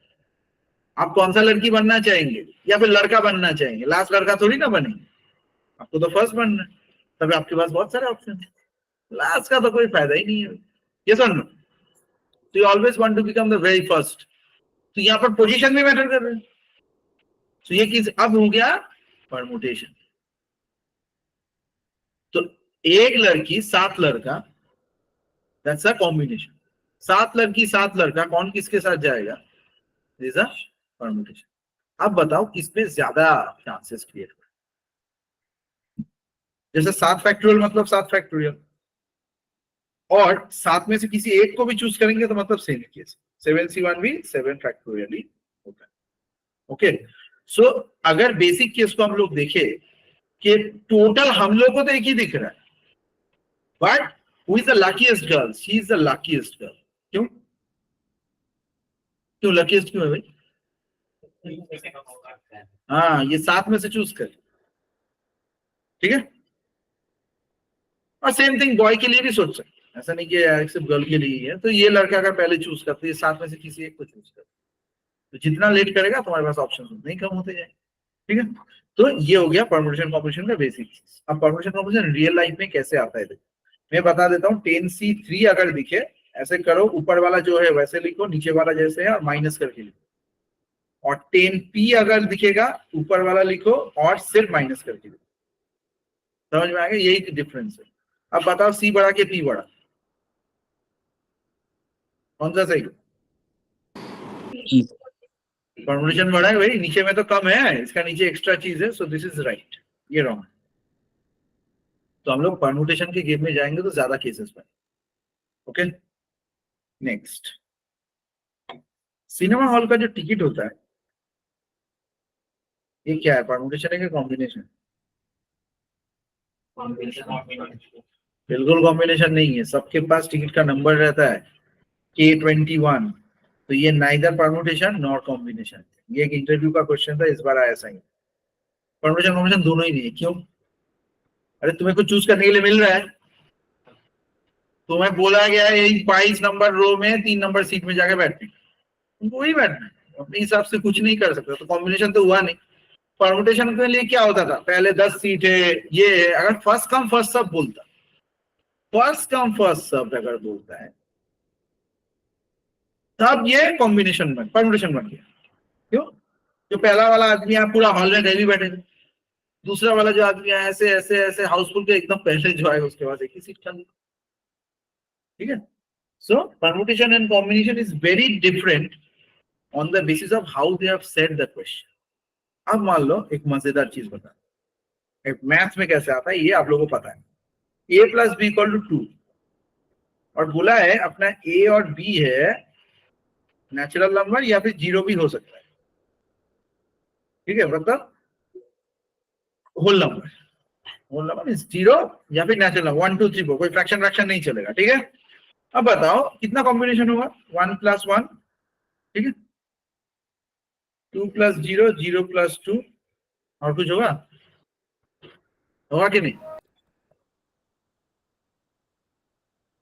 आप कौन सा लड़की बनना चाहेंगे या फिर लड़का बनना चाहेंगे, लास्ट लड़का थोड़ी ना बनेंगे, आपको तो फर्स्ट बनना है, तब आपके पास बहुत सारे ऑप्शन है, लास्ट का तो कोई फायदा ही नहीं है। ये सुन, तो you always want to become the very first, तो यहाँ पर पोजीशन भी मैटर कर रहे हैं। तो ये किस अब हो गया परमुटेशन। तो एक लड़की 7 लड़का, दैट्स अ कॉम्बिनेशन। 7 लड़की 7 लड़का, कौन किसके साथ जाएगा, दिस अ परम्यूटेशन। अब बताओ किसमें ज्यादा चांसेस क्रिएट हो। जैसे 7 फैक्टोरियल मतलब 7 फैक्टोरियल, और 7 में से किसी एक को भी चूज करेंगे तो मतलब सेम केस, 7C1 भी 7 फैक्टोरियल ही होता है। ओके, सो अगर बेसिक केस को हम लोग देखें कि टोटल हम लोग को तो एक ही दिख रहा है, but who is the luckiest girl, she is the luckiest girl. क्यों क्यों लकीएस्ट क्यों है भाई? हाँ, ये 7 में से चूज कर, ठीक है। और सेम थिंग बॉय के लिए भी सोच सकते, ऐसा नहीं कि सिर्फ गर्ल के लिए ही है। तो ये लड़का अगर पहले चूज करते, 7 में से किसी एक को चूज कर, तो जितना लेट करेगा तुम्हारे पास ऑप्शन उतने ही कम होते जाए, ठीक है। तो ये हो गया परम्यूटेशन कॉम्बिनेशन का बेसिक चीज। अब परम्यूटेशन कॉम्बिनेशन रियल लाइफ में कैसे आता है, मैं बता देता हूँ। 10C3 अगर दिखे, ऐसे करो, ऊपर वाला जो है वैसे लिखो, नीचे वाला जैसे है और माइनस करके लिखो। और 10P अगर दिखेगा, ऊपर वाला लिखो और सिर्फ माइनस करके लिखो। समझ में आ गया, यही डिफरेंस है। अब बताओ C बड़ा के P बड़ा, कौन सा सही? परम्यूटेशन बड़ा है भाई, नीचे में तो कम है, इसका नीचे एक्स्ट्रा चीज है, सो दिस इज राइट, ये रॉन्ग है। तो हम लोग परम्यूटेशन के गेम में जाएंगे तो ज्यादा केसेस में। ओके, नेक्स्ट, सिनेमा हॉल का जो टिकट होता है, ये क्या है, परम्यूटेशन है कि कॉम्बिनेशन? बिल्कुल कॉम्बिनेशन नहीं है। सबके पास टिकट का नंबर रहता है K21, तो ये नाइदर परम्यूटेशन नॉर कॉम्बिनेशन। ये एक इंटरव्यू का क्वेश्चन था, इस बार आया सही। परम्यूटेशन कॉम्बिनेशन दोनों ही नहीं है। क्यों? अरे तुम्हें कुछ चूज करने के लिए मिल रहा है, तुम्हें बोला गया है 22 नंबर रो में 3 नंबर सीट में जाके बैठने, तुमको वही बैठना है, अपने हिसाब से कुछ नहीं कर सकते। तो कॉम्बिनेशन तो हुआ नहीं। परम्यूटेशन के लिए क्या होता था, पहले 10 सीट है, ये है, अगर फर्स्ट कम फर्स्ट सर्व बोलता, फर्स्ट कम फर्स्ट सर्व अगर बोलता है, तब ये कॉम्बिनेशन बन, परम्यूटेशन बन गया। क्यों? जो पहला वाला आदमी है पूरा हॉल में डेली बैठे थे, दूसरा वाला जो आदमी है ऐसे ऐसे ऐसे हाउसफुल के एकदम पहले जो है उसके बाद एक ही सीट खाली, ठीक है। So permutation and combination is very different on the basis of how they have said the question. अब मान लो एक मजेदार चीज बता, मैथ्स में कैसे आता है ये आप लोगों को पता है। A + B = 2 और बोला है अपना A और B है नेचुरल नंबर या फिर जीरो भी हो सकता है, ठीक है, मतलब whole number. Whole number means zero या फिर नेचुरल नंबर 1 2 3 4, कोई फ्रैक्शन नहीं चलेगा, ठीक है। अब बताओ कितना कॉम्बिनेशन होगा, 1 + 1, ठीक है, 2 + 0, 0 + 2, और कुछ होगा कि नहीं?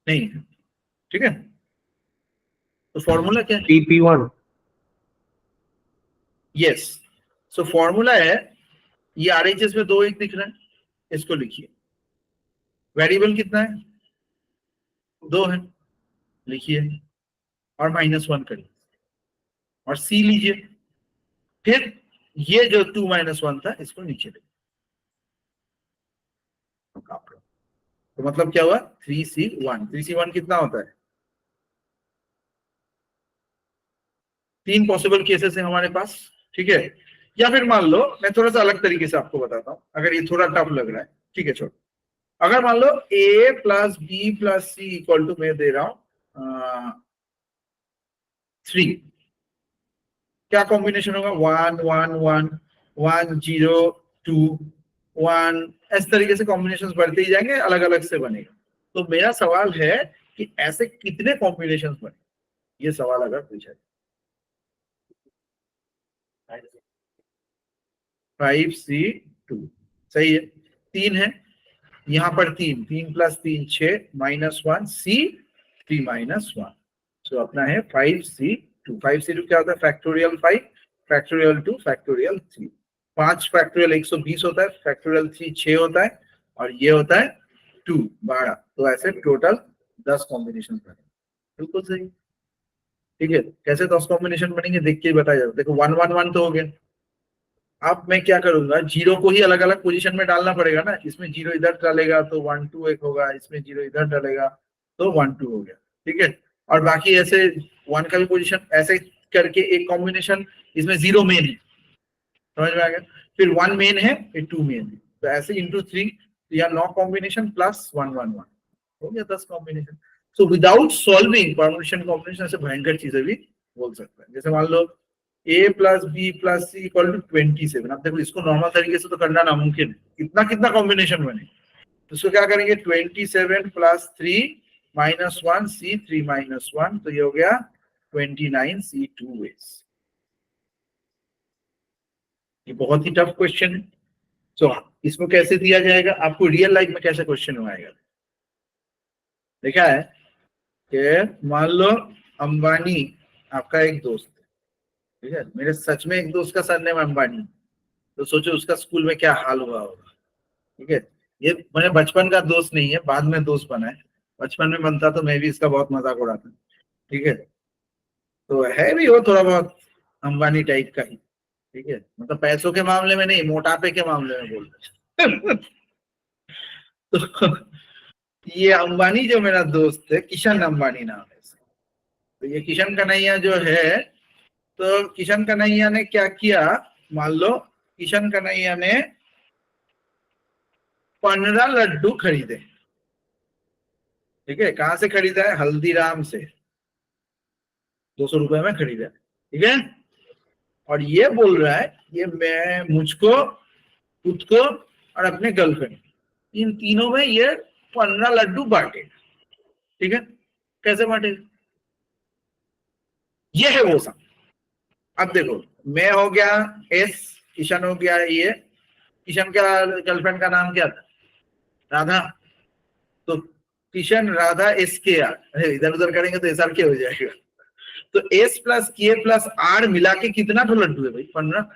नहीं, ठीक है। तो फॉर्मूला क्या है? PP1। यस, सो फॉर्मूला है, ये RHS में 2 1 दिख रहा है, इसको लिखिए। वेरिएबल कितना है, 2 है, लिखिए, और -1 करिए, और C लीजिए, फिर ये जो 2 - 1 था इसको नीचे लिखिए। तो मतलब क्या हुआ, 3C1। 3C1 कितना होता है? 3 पॉसिबल केसेस है हमारे पास, ठीक है। या फिर मान लो मैं थोड़ा सा अलग तरीके से आपको बताता हूं, अगर ये थोड़ा टफ लग रहा है, ठीक है, छोड़ो। अगर मान लो A + B + C = मैं दे रहा हूं 3, क्या कॉम्बिनेशन होगा, 1 1 1 1 0 2 1, इस तरीके से कॉम्बिनेशंस बढ़ते ही जाएंगे, अलग अलग से बनेगा। तो मेरा सवाल है कि ऐसे कितने कॉम्बिनेशंस बने, ये सवाल अगर पूछा जाए। 5C2 सही है, 3 है यहाँ पर, 3 3 + 3 6 -1 C 3 -1, तो अपना है 5C2। 5C2 क्या होता है, फैक्टोरियल 5 फैक्टोरियल 2 फैक्टोरियल 3। 5 फैक्टोरियल 120 होता है, फैक्टोरियल 3 6 होता है, और ये होता है 2 12। तो ऐसे टोटल 10 कॉम्बिनेशन बने, बिल्कुल सही, ठीक है। कैसे 10 कॉम्बिनेशन बनेंगे देख के ही बताया जाता है। देखो 1 1 1 तो हो गया, अब मैं क्या करूंगा, जीरो को ही अलग अलग पोजीशन में डालना पड़ेगा ना, इसमें जीरो इधर डालेगा तो 1 2 एक होगा, इसमें जीरो इधर डालेगा तो 1 2 हो गया, ठीक है। और बाकी ऐसे 1 का भी पोजीशन ऐसे करके एक कॉम्बिनेशन, इसमें जीरो मेन है, समझ में आ गया। फिर 1 मेन है, फिर 2 मेन है, तो ऐसे इंटू 3, तो यहाँ 9 कॉम्बिनेशन प्लस 1 1 1 हो गया 10 combination. So without solving permutation combination से भयंकर चीजें भी बोल सकता है। जैसे मान लो a plus B plus C equal to 27। अब देखो इसको नॉर्मल तरीके से तो करना नामुमकिन है, कितना कितना कॉम्बिनेशन बने, तो इसको क्या करेंगे 27 प्लस 3 माइनस 1 सी 3 माइनस 1, तो ये हो गया 29 सी 2 वेज। ये बहुत ही टफ क्वेश्चन है। सो इसको कैसे दिया जाएगा, आपको रियल लाइफ में कैसे क्वेश्चन आएगा, देखा है कि मान लो अंबानी आपका एक दोस्त है, ठीक है, मेरे सच में एक दोस्त का सरनेम अंबानी, तो सोचो उसका स्कूल में क्या हाल हुआ होगा, ठीक है। ये मैंने बचपन का दोस्त नहीं है, बाद में दोस्त बना है, बचपन में बनता तो मैं भी इसका बहुत मजाक उड़ाता, ठीक है। तो है भी वो थोड़ा बहुत अंबानी टाइप का ही, ठीक है, मतलब पैसों के मामले में नहीं, मोटापे के मामले में बोल रहे तो ये अंबानी जो मेरा दोस्त है, किशन अंबानी नाम है इसका, तो ये किशन कन्हैया जो है, तो किशन कन्हैया ने क्या किया, मान लो किशन कन्हैया ने 15 लड्डू खरीदे, ठीक है। कहां से खरीदा है, हल्दीराम से, 200 रुपए में खरीदा, ठीक है। और ये बोल रहा है ये मैं मुझको, खुद को और अपने गर्लफ्रेंड, इन तीनों में ये 15 लड्डू बांटेगा, ठीक है। कैसे बांटेगा, ये है वो सब। अब देखो मैं हो गया एस, किशन हो गया ये, किशन का गर्लफ्रेंड का नाम क्या था, राधा, तो किशन राधा एस के आर, इधर उधर करेंगे तो एस आर के हो जाएगा, तो एस प्लस के प्लस आर मिला के कितना तो लड्डू है भाई, 15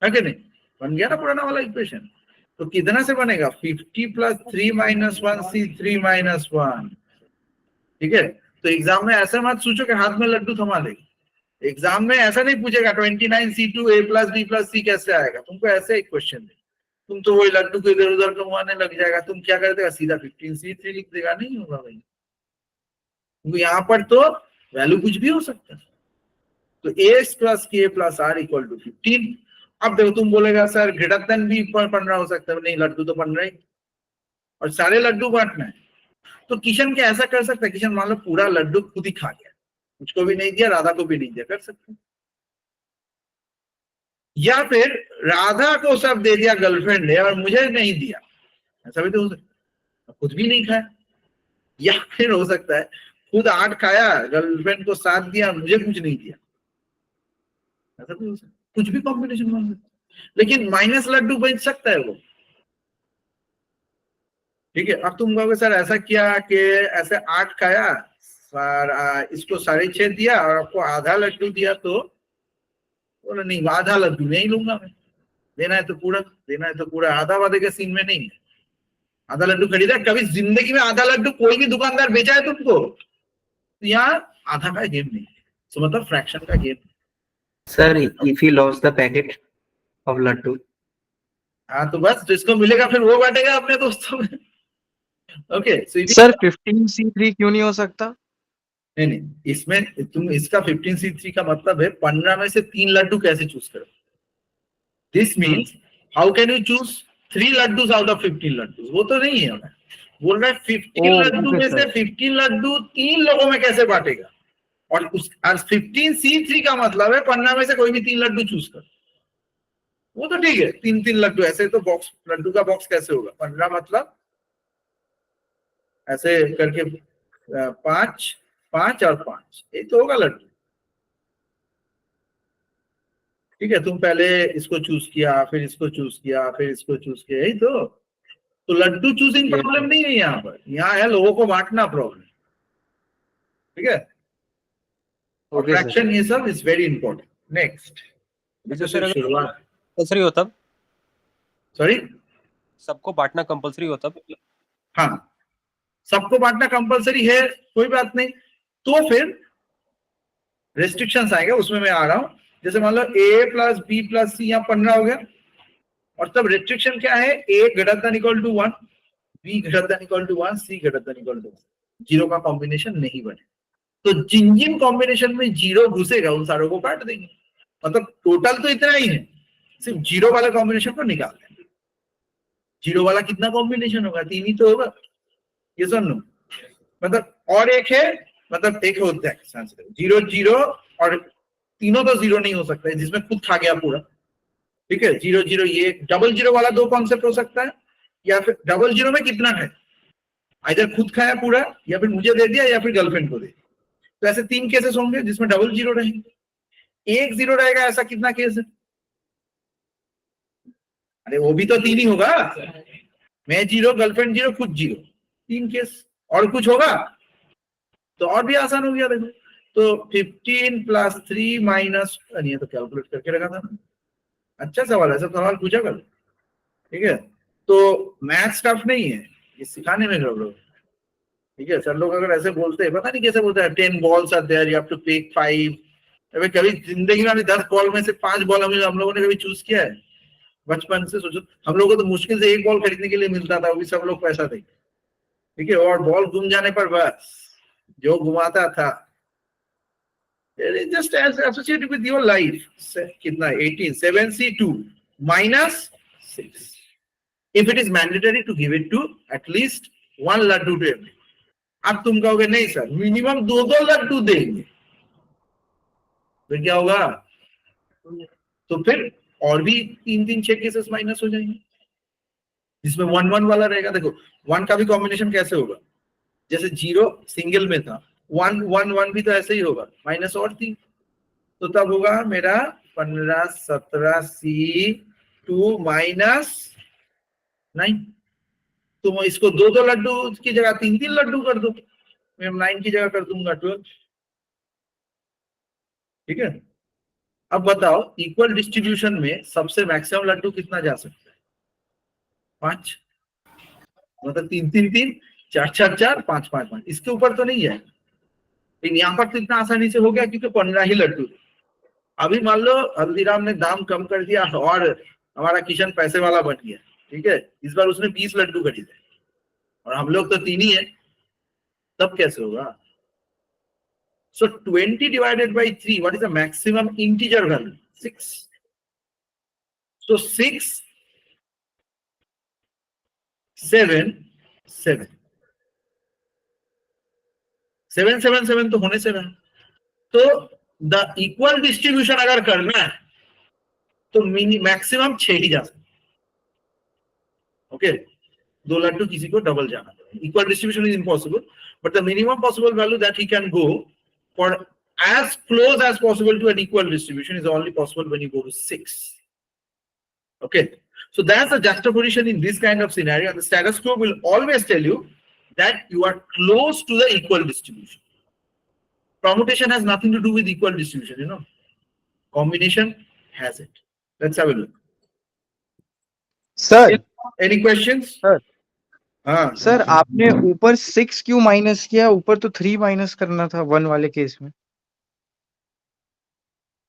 है कि नहीं, बन गया ना पुराना वाला इक्वेशन। तो कितना से बनेगा, 50 प्लस 3 माइनस 1 सी 3 माइनस 1, ठीक है। तो एग्जाम में ऐसा मत सोचो कि हाथ में लड्डू थमा लेगी, एग्जाम में ऐसा नहीं पूछेगा 29 C2 A plus B plus C कैसे आएगा, तुमको ऐसे एक क्वेश्चन दे, तुम तो वही लड्डू को इधर उधर घुमाने लग जाएगा, तुम क्या कर देगा, सीधा 15 C3 लिख देगा, नहीं होगा भाई, क्योंकि यहाँ पर तो वैल्यू कुछ भी हो सकता है। तो AX plus K plus R equal to 15। अब देखो तुम बोलेगा सर ग्रेटर देन भी 15 हो सकता है, नहीं लड्डू तो 15 ही, और सारे लड्डू बांटना है। तो किशन क्या ऐसा कर सकता है, किशन मान लो पूरा लड्डू खुद ही खा गया, मुझको भी नहीं दिया, राधा को भी नहीं दिया, कर सकते। या फिर राधा को सब दे दिया गर्लफ्रेंड ने और मुझे नहीं दिया, ऐसा भी तो हो सकता है, खुद भी नहीं खाया। या फिर हो सकता है खुद 8 खाया, गर्लफ्रेंड को 7 दिया, मुझे कुछ नहीं दिया, ऐसा भी हो सकता है, कुछ भी कॉम्बिनेशन बन सकता है, लेकिन माइनस लड्डू बच सकता है वो, ठीक है। अब तुम कहोगे सर ऐसा किया कि ऐसे 8 खाया, इसको 6.5 दिया और आपको आधा लड्डू दिया, तो बोला नहीं आधा लड्डू नहीं लूंगा मैं, देना है तो पूरा, देना है तो पूरा, आधा वादे के सीन में नहीं है। आधा लड्डू खरीदा, कभी जिंदगी में आधा लड्डू कोई भी दुकानदार बेचा है तुमको, तो यहाँ आधा का गेम नहीं है, तो मतलब फ्रैक्शन का game. Sir if he lost the packet of laddu, हाँ तो बस जिसको मिलेगा फिर वो बांटेगा अपने दोस्तों में। ओके सर 15C3 क्यों नहीं हो सकता? नहीं नहीं, इसमें तुम इसका 15C3 का मतलब है 15 में से 3 लड्डू कैसे चूज करो, this means how can you choose 3 laddu out of 15 laddu, वो तो नहीं है, बोल रहा है 15 लड्डू में से 15 लड्डू 3 लोगों में कैसे बांटेगा, और उस 15C3 का मतलब है 15 में से कोई भी 3 लड्डू चूज कर, वो तो ठीक है, 3 लड्डू, ऐसे तो बॉक्स लड्डू का बॉक्स कैसे होगा, 15 मतलब ऐसे करके 5 5 और 5, ये तो होगा लड्डू, ठीक है। तुम पहले इसको चूज किया, फिर इसको चूज किया, फिर इसको चूज किया, यही तो लड्डू चूजिंग प्रॉब्लम नहीं है यहाँ पर, यहाँ है लोगों को बांटना प्रॉब्लम, ठीक है। और फ्रैक्शन ये सब इज वेरी इंपॉर्टेंट। नेक्स्ट शुरुआत, कंपल्सरी होता, सॉरी सबको बांटना कंपल्सरी होता, हाँ सबको बांटना कंपल्सरी है, कोई बात नहीं, तो फिर रेस्ट्रिक्शंस आएंगे, उसमें मैं आ रहा हूं। जैसे मान लो A plus B plus C, यहाँ 15 हो गया, और तब रेस्ट्रिक्शन क्या है, A greater than equal to 1, B greater than equal to 1, C greater than equal to 1, zero का कॉम्बिनेशन नहीं बने। तो जिन जिन कॉम्बिनेशन में जीरो घुसेगा उन सारों को काट देंगे, मतलब टोटल तो इतना ही है, सिर्फ जीरो वाले कॉम्बिनेशन को निकाल देंगे। जीरो वाला कितना कॉम्बिनेशन होगा, 3 ही तो होगा, ये सुन लो, मतलब और एक है, मतलब एक होता है 0 0 और तीनों तो जीरो नहीं हो सकता है, जिसमें खुद खा गया पूरा, ठीक है। 0 0 ये डबल जीरो वाला दो कॉन्सेप्ट हो सकता है, या फिर डबल जीरो में कितना है, इधर खुद खाया पूरा, या फिर मुझे दे दिया, या फिर गर्लफ्रेंड को दे दिया। तो ऐसे 3 केसेस होंगे जिसमें डबल जीरो रहेंगे। एक जीरो रहेगा, ऐसा कितना केस है, अरे वो भी तो 3 ही होगा, मैं जीरो, गर्लफ्रेंड जीरो, खुद जीरो, 3 केस। और कुछ होगा तो और भी आसान हो गया, देखो। तो 15 प्लस 3 माइनस, नहीं तो कैलकुलेट करके रखा था ना, अच्छा सवाल है, सब सवाल पूछा कर, ठीक है। तो मैथ्स टफ नहीं है, ये सिखाने में गड़बड़, ठीक है। सर लोग अगर ऐसे बोलते हैं, पता नहीं कैसे बोलते हैं, 10 balls are there, you have to pick 5। अबे कभी जिंदगी में 10 बॉल में से 5 बॉल हम लोगों ने कभी चूज किया है? बचपन से सोचो, हम लोगों को तो मुश्किल से 1 बॉल खरीदने के लिए मिलता था, वो भी सब लोग पैसा थे, ठीक है। और बॉल घूम जाने पर बस जो घुमाता था, just associated with your life. कितना 18, 7C2 minus 6, if it is mandatory to give it to at least 1 Laddu to everyone। अब तुम कहोगे नहीं सर, मिनिमम 2-2 लड्डू देंगे, फिर क्या होगा, तो फिर और भी 3-3 6 केसेस माइनस हो जाएंगे, जिसमें 1-1 वाला रहेगा। देखो 1 का भी कॉम्बिनेशन कैसे होगा, जैसे 0 सिंगल में था, 1-1-1 भी तो ऐसे ही होगा, माइनस और 3, तो तब होगा मेरा 15 17C2 माइनस 9। तो मैं इसको 2-2 लड्डू की जगह 3-3 लड्डू कर दो, मैं 9 की जगह कर दूंगा 12, ठीक है। अब बताओ इक्वल डिस्ट्रीब्यूशन में सबसे मैक्सिमम लड्डू कितना जा सकता है, 5, मतलब 3-3-3 4-4-4 5-5-5, इसके ऊपर तो नहीं है, लेकिन यहाँ पर तो इतना आसानी से हो गया क्योंकि 15 ही लड्डू। अभी मान लो हल्दीराम ने दाम कम कर दिया और हमारा किशन पैसे वाला बन गया, ठीक है, इस बार उसने 20 लड्डू खरीदे और हम लोग तो 3 ही है, तब कैसे होगा। So 20 divided by 3, what is the maximum integer value? 6. So 6 7 7 7 7 7 तो होने से रहा। तो द इक्वल डिस्ट्रीब्यूशन अगर करना है तो मैक्सिमम 6 ही जा सकता, ओके। 2 लड्डू किसी को डबल जाना, equal distribution is impossible, but the minimum possible value that he can go for as close as possible to an equal distribution is only possible when you go to 6. Okay, so that's the juxtaposition in this kind of scenario. The status quo will always tell you that you are close to the equal distribution. Permutation has nothing to do with equal distribution, you know. Combination has it. Let's have a look. Sir Any questions? Sir. हाँ सर आपने ऊपर 6 क्यों माइनस किया, ऊपर तो 3 माइनस करना था 1 वाले केस में।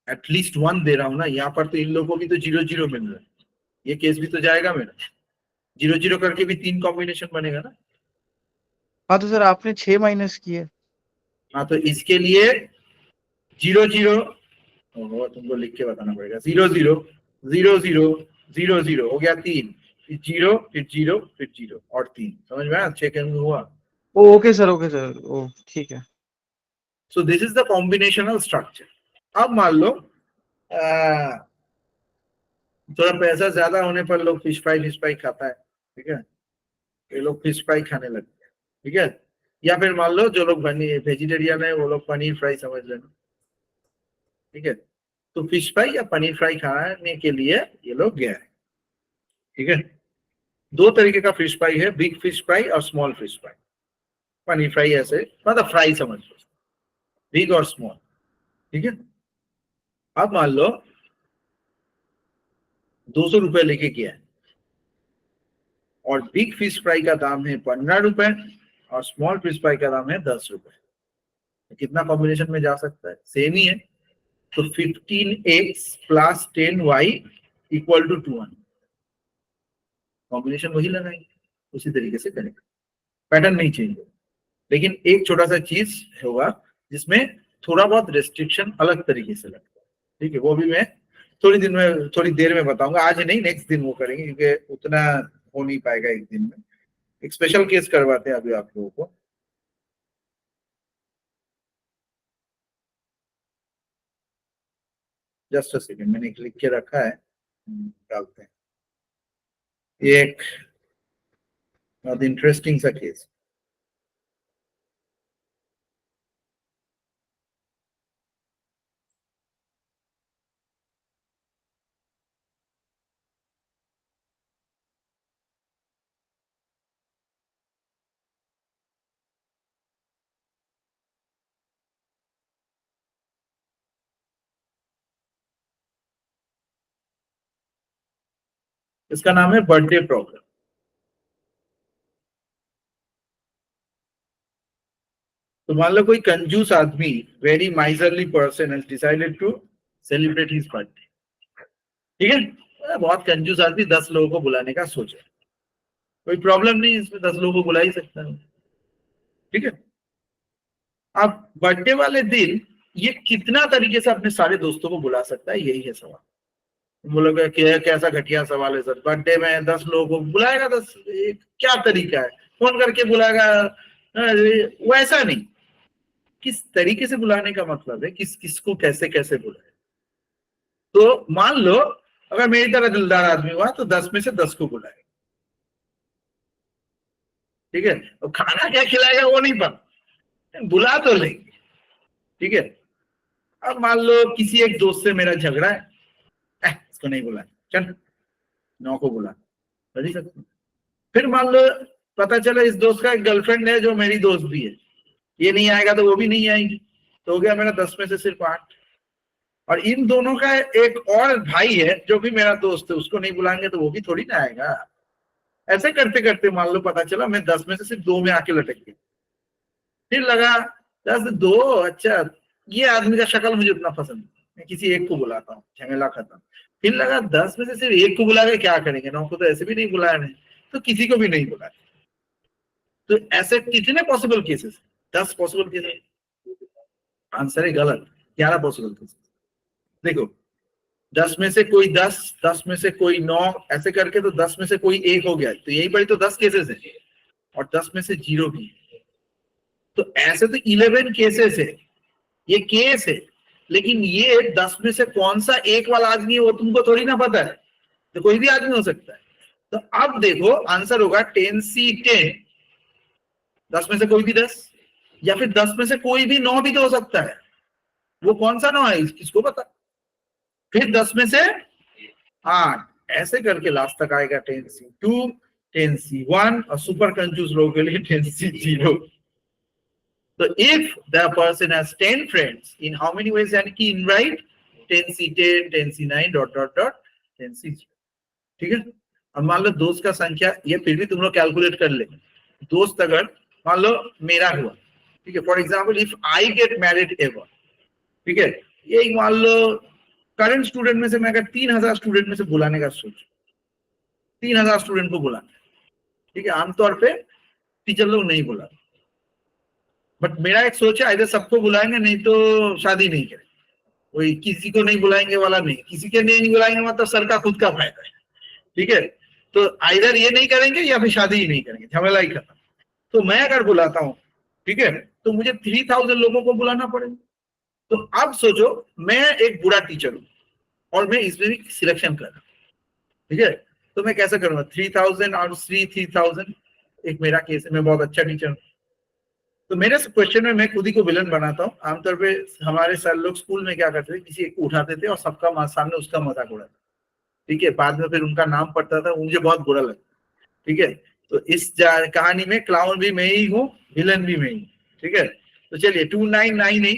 एटलीस्ट 1 दे रहा हूं ना, यहाँ पर तो इन लोगों को भी तो 0 0 मिल रहा है, ये केस भी तो जाएगा मेरा, 0 0 करके भी 3 कॉम्बिनेशन बनेगा ना। हाँ तो सर आपने 6 माइनस किए। हाँ तो इसके लिए 0 0, तुमको लिख के बताना पड़ेगा, 0 0 0 0 0 0 हो गया 3, फिर 0 फिर 0 फिर 0 और 3, समझ में आया, 6 कैंसिल हुआ। ओके सर ओ ठीक है। So this is the combinational structure. अब मान लो थोड़ा पैसा ज्यादा होने पर लोग फिश फ्राई खाता है, ठीक है, ये लोग फिश फ्राई खाने लगते हैं, ठीक है। या फिर मान लो जो लोग वेजिटेरियन है वो लोग पनीर फ्राई समझ लेना, ठीक है। तो फिश फ्राई या पनीर फ्राई खाने के लिए ये लोग गए, ठीक है। 2 तरीके का फिश फ्राई है, बिग फिश फ्राई और small fish fry. Paneer fry ऐसे मतलब फ्राई समझ लो, बिग और स्मॉल, ठीक है। अब मान लो 200 रुपए लेके गया है और बिग फिश फ्राई का दाम है 15 रुपए और स्मॉल फिश फ्राई का दाम है 10 रुपए। कितना कॉम्बिनेशन में जा सकता है, सेम ही है, तो 15x plus 10y equal to 200। Combination वही लगाएंगे, उसी तरीके से करेंगे, पैटर्न नहीं चेंज होगा। लेकिन एक छोटा सा चीज होगा जिसमें थोड़ा बहुत रेस्ट्रिक्शन अलग तरीके से लगता है, ठीक है, वो भी मैं थोड़ी देर में बताऊंगा, आज नहीं नेक्स्ट दिन वो करेंगे, क्योंकि उतना हो नहीं पाएगा एक दिन में। एक स्पेशल केस करवाते हैं अभी आप लोगों को। जस्ट अ सेकंड, मैंने लिख के रखा है, डालते हैं। ये एक बहुत इंटरेस्टिंग सा केस। इसका नाम है बर्थडे प्रॉब्लम। तो मान लो कोई कंजूस आदमी, very miserly person has decided to celebrate his birthday, ठीक है, बहुत कंजूस आदमी 10 लोगों को बुलाने का सोचा, कोई प्रॉब्लम नहीं इसमें, 10 लोगों को बुला ही सकता है, ठीक है। अब बर्थडे वाले दिन ये कितना तरीके से अपने सारे दोस्तों को बुला सकता है, यही है सवाल। बोलोगे कैसा घटिया सवाल है सर, बर्थडे में 10 लोगों को बुलाएगा, 10 क्या तरीका है, फोन करके बुलाएगा, वैसा नहीं, किस तरीके से बुलाने का मतलब है, किसको कैसे कैसे बुलाए। तो मान लो अगर मेरी तरह दिलदार आदमी हुआ तो 10 में से 10 को बुलाए, ठीक है। तो खाना क्या खिलाएगा वो नहीं पता, बुला तो लेंगे, ठीक है। अब मान लो किसी एक दोस्त से मेरा झगड़ा है, इसको नहीं बुला, चल 9 को बुला, बता सकते। फिर मान लो पता चला इस दोस्त का एक गर्लफ्रेंड है जो मेरी दोस्त भी है, ये नहीं आएगा तो वो भी नहीं आएगी, तो हो गया मेरा 10 में से सिर्फ 8। और इन दोनों का एक और भाई है जो भी मेरा दोस्त है, उसको नहीं बुलाएंगे तो वो भी थोड़ी ना आएगा। ऐसे करते करते मान लो पता चला मैं 10 में से सिर्फ 2 में आके लटक गया। फिर लगा 10 2, अच्छा ये आदमी का शक्ल मुझे उतना पसंद नहीं, मैं किसी एक को बुलाता हूँ, झमेला खत्म। फिर लगा 10 में से सिर्फ एक को बुला के क्या करेंगे, 9 को तो ऐसे भी नहीं बुलाया नहीं, तो किसी को भी नहीं बुलाया। तो ऐसे कितने possible cases, 10 possible cases, answer है गलत, 11 पॉसिबल केसेस। देखो 10 में से कोई 10, 10 में से कोई 9, ऐसे करके तो 10 में से कोई 1 हो गया, तो यही बड़ी तो 10 केसेस है, और 10 में से 0 भी, तो ऐसे तो 11 केसेस है, ये केस है। लेकिन ये 10 में से कौन सा एक वाला आदमी है वो तुमको थोड़ी ना पता है, तो कोई भी आदमी हो सकता है। तो अब देखो आंसर होगा 10C10, 10 में से कोई भी 10, या फिर 10 में से कोई भी 9 भी तो हो सकता है, वो कौन सा 9 है किसको पता। फिर 10 में से 8, ऐसे करके लास्ट तक आएगा 10C2, 10C1, और सुपर कंजूस लोगों के लिए 10C0। So if the person has 10 friends, in how many ways यानी कि in right 10C10, 10C9 ... 10C0, ठीक है। अब मान लो दोस्त का संख्या, ये फिर भी तुम लोग कैलकुलेट कर ले, दोस्त अगर मान लो मेरा हुआ, ठीक है, for example if I get married ever, ठीक है, ये मान लो करंट स्टूडेंट में से मैं अगर 3000 स्टूडेंट में से बुलाने का सोचूं, 3000 स्टूडेंट को बुलाना, ठीक है, आमतौर पे टीचर लोग नहीं बुलाते, बट मेरा एक सोच है इधर सबको बुलाएंगे, नहीं तो शादी नहीं करेंगे, कोई किसी को नहीं बुलाएंगे वाला नहीं, किसी के नहीं बुलाएंगे मतलब सर का खुद का फायदा है, ठीक है। तो इधर ये नहीं करेंगे या फिर शादी ही नहीं करेंगे, झमेला ही खत्म। तो मैं अगर बुलाता हूँ, ठीक है, तो मुझे 3000 लोगों को बुलाना पड़ेगा। तो अब सोचो मैं एक बुरा टीचर हूँ और मैं इसमें भी सिलेक्शन कर रहा हूँ, ठीक है, तो मैं कैसे करूंगा, 3000 और 3000, एक मेरा केस है, मैं बहुत अच्छा टीचर हूँ। तो मेरे क्वेश्चन में मैं खुद ही को विलन बनाता हूँ। आमतौर पे हमारे सर लोग स्कूल में क्या करते थे, किसी एक को उठाते थे और सबका सामने उसका मजाक उड़ाता, ठीक है, बाद में फिर उनका नाम पड़ता था, मुझे बहुत बुरा लगता, ठीक है। तो इस कहानी में क्लाउन भी मैं ही हूँ, विलन भी मैं ही हूँ, ठीक है। तो चलिए 2998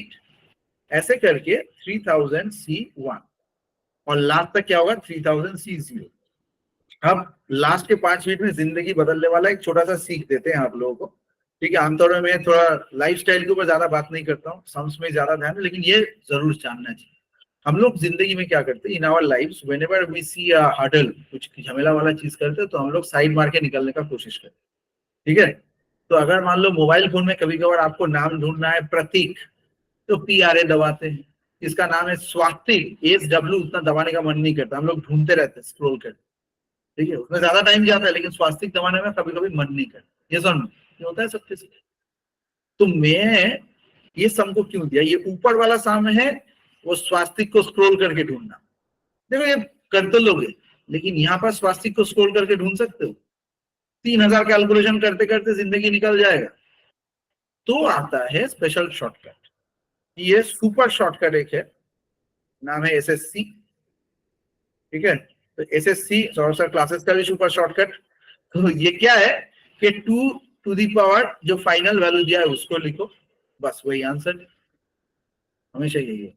ऐसे करके 3000C1 और लास्ट तक क्या होगा 3000C0। अब लास्ट के 5 मिनट में जिंदगी बदलने वाला एक छोटा सा सीख देते हैं आप लोगों को, ठीक है। आमतौर में मैं थोड़ा लाइफस्टाइल के ऊपर ज्यादा बात नहीं करता हूँ, सम्स में ज्यादा ध्यान है, लेकिन ये जरूर जानना चाहिए। हम लोग जिंदगी में क्या करते हैं in our lives, whenever we see a hurdle, कुछ झमेला वाला चीज करते हैं तो हम लोग साइड मार के निकलने का कोशिश करते हैं, ठीक है। तो अगर मान लो मोबाइल फोन में कभी कभार आपको नाम ढूंढना है प्रतीक, तो PRA दबाते हैं। इसका नाम है स्वास्तिक, SW उतना दबाने का मन नहीं करता, हम लोग ढूंढते रहते हैं, स्क्रॉल करते, ठीक है, उसमें ज्यादा टाइम जाता है, लेकिन स्वास्तिक दबाने में कभी कभी मन नहीं करता। ये सुन, ये होता है सबके साथ। तो मैं ये सम को क्यों दिया, ये ऊपर वाला सम है, वो स्वास्तिक को स्क्रॉल करके ढूंढना। देखो ये कर तो लोगे, लेकिन यहाँ पर स्वास्तिक को स्क्रॉल करके ढूंढ सकते हो? 3000 कैलकुलेशन करते करते जिंदगी निकल जाएगा। तो आता है स्पेशल शॉर्टकट, ये सुपर शॉर्टकट एक है, नाम है SSC, ठीक है। तो SSC और सर क्लासेस का भी सुपर शॉर्टकट। तो ये क्या है कि 2 टू दी पावर जो फाइनल वैल्यू दिया है उसको लिखो, बस वही आंसर, हमेशा यही है।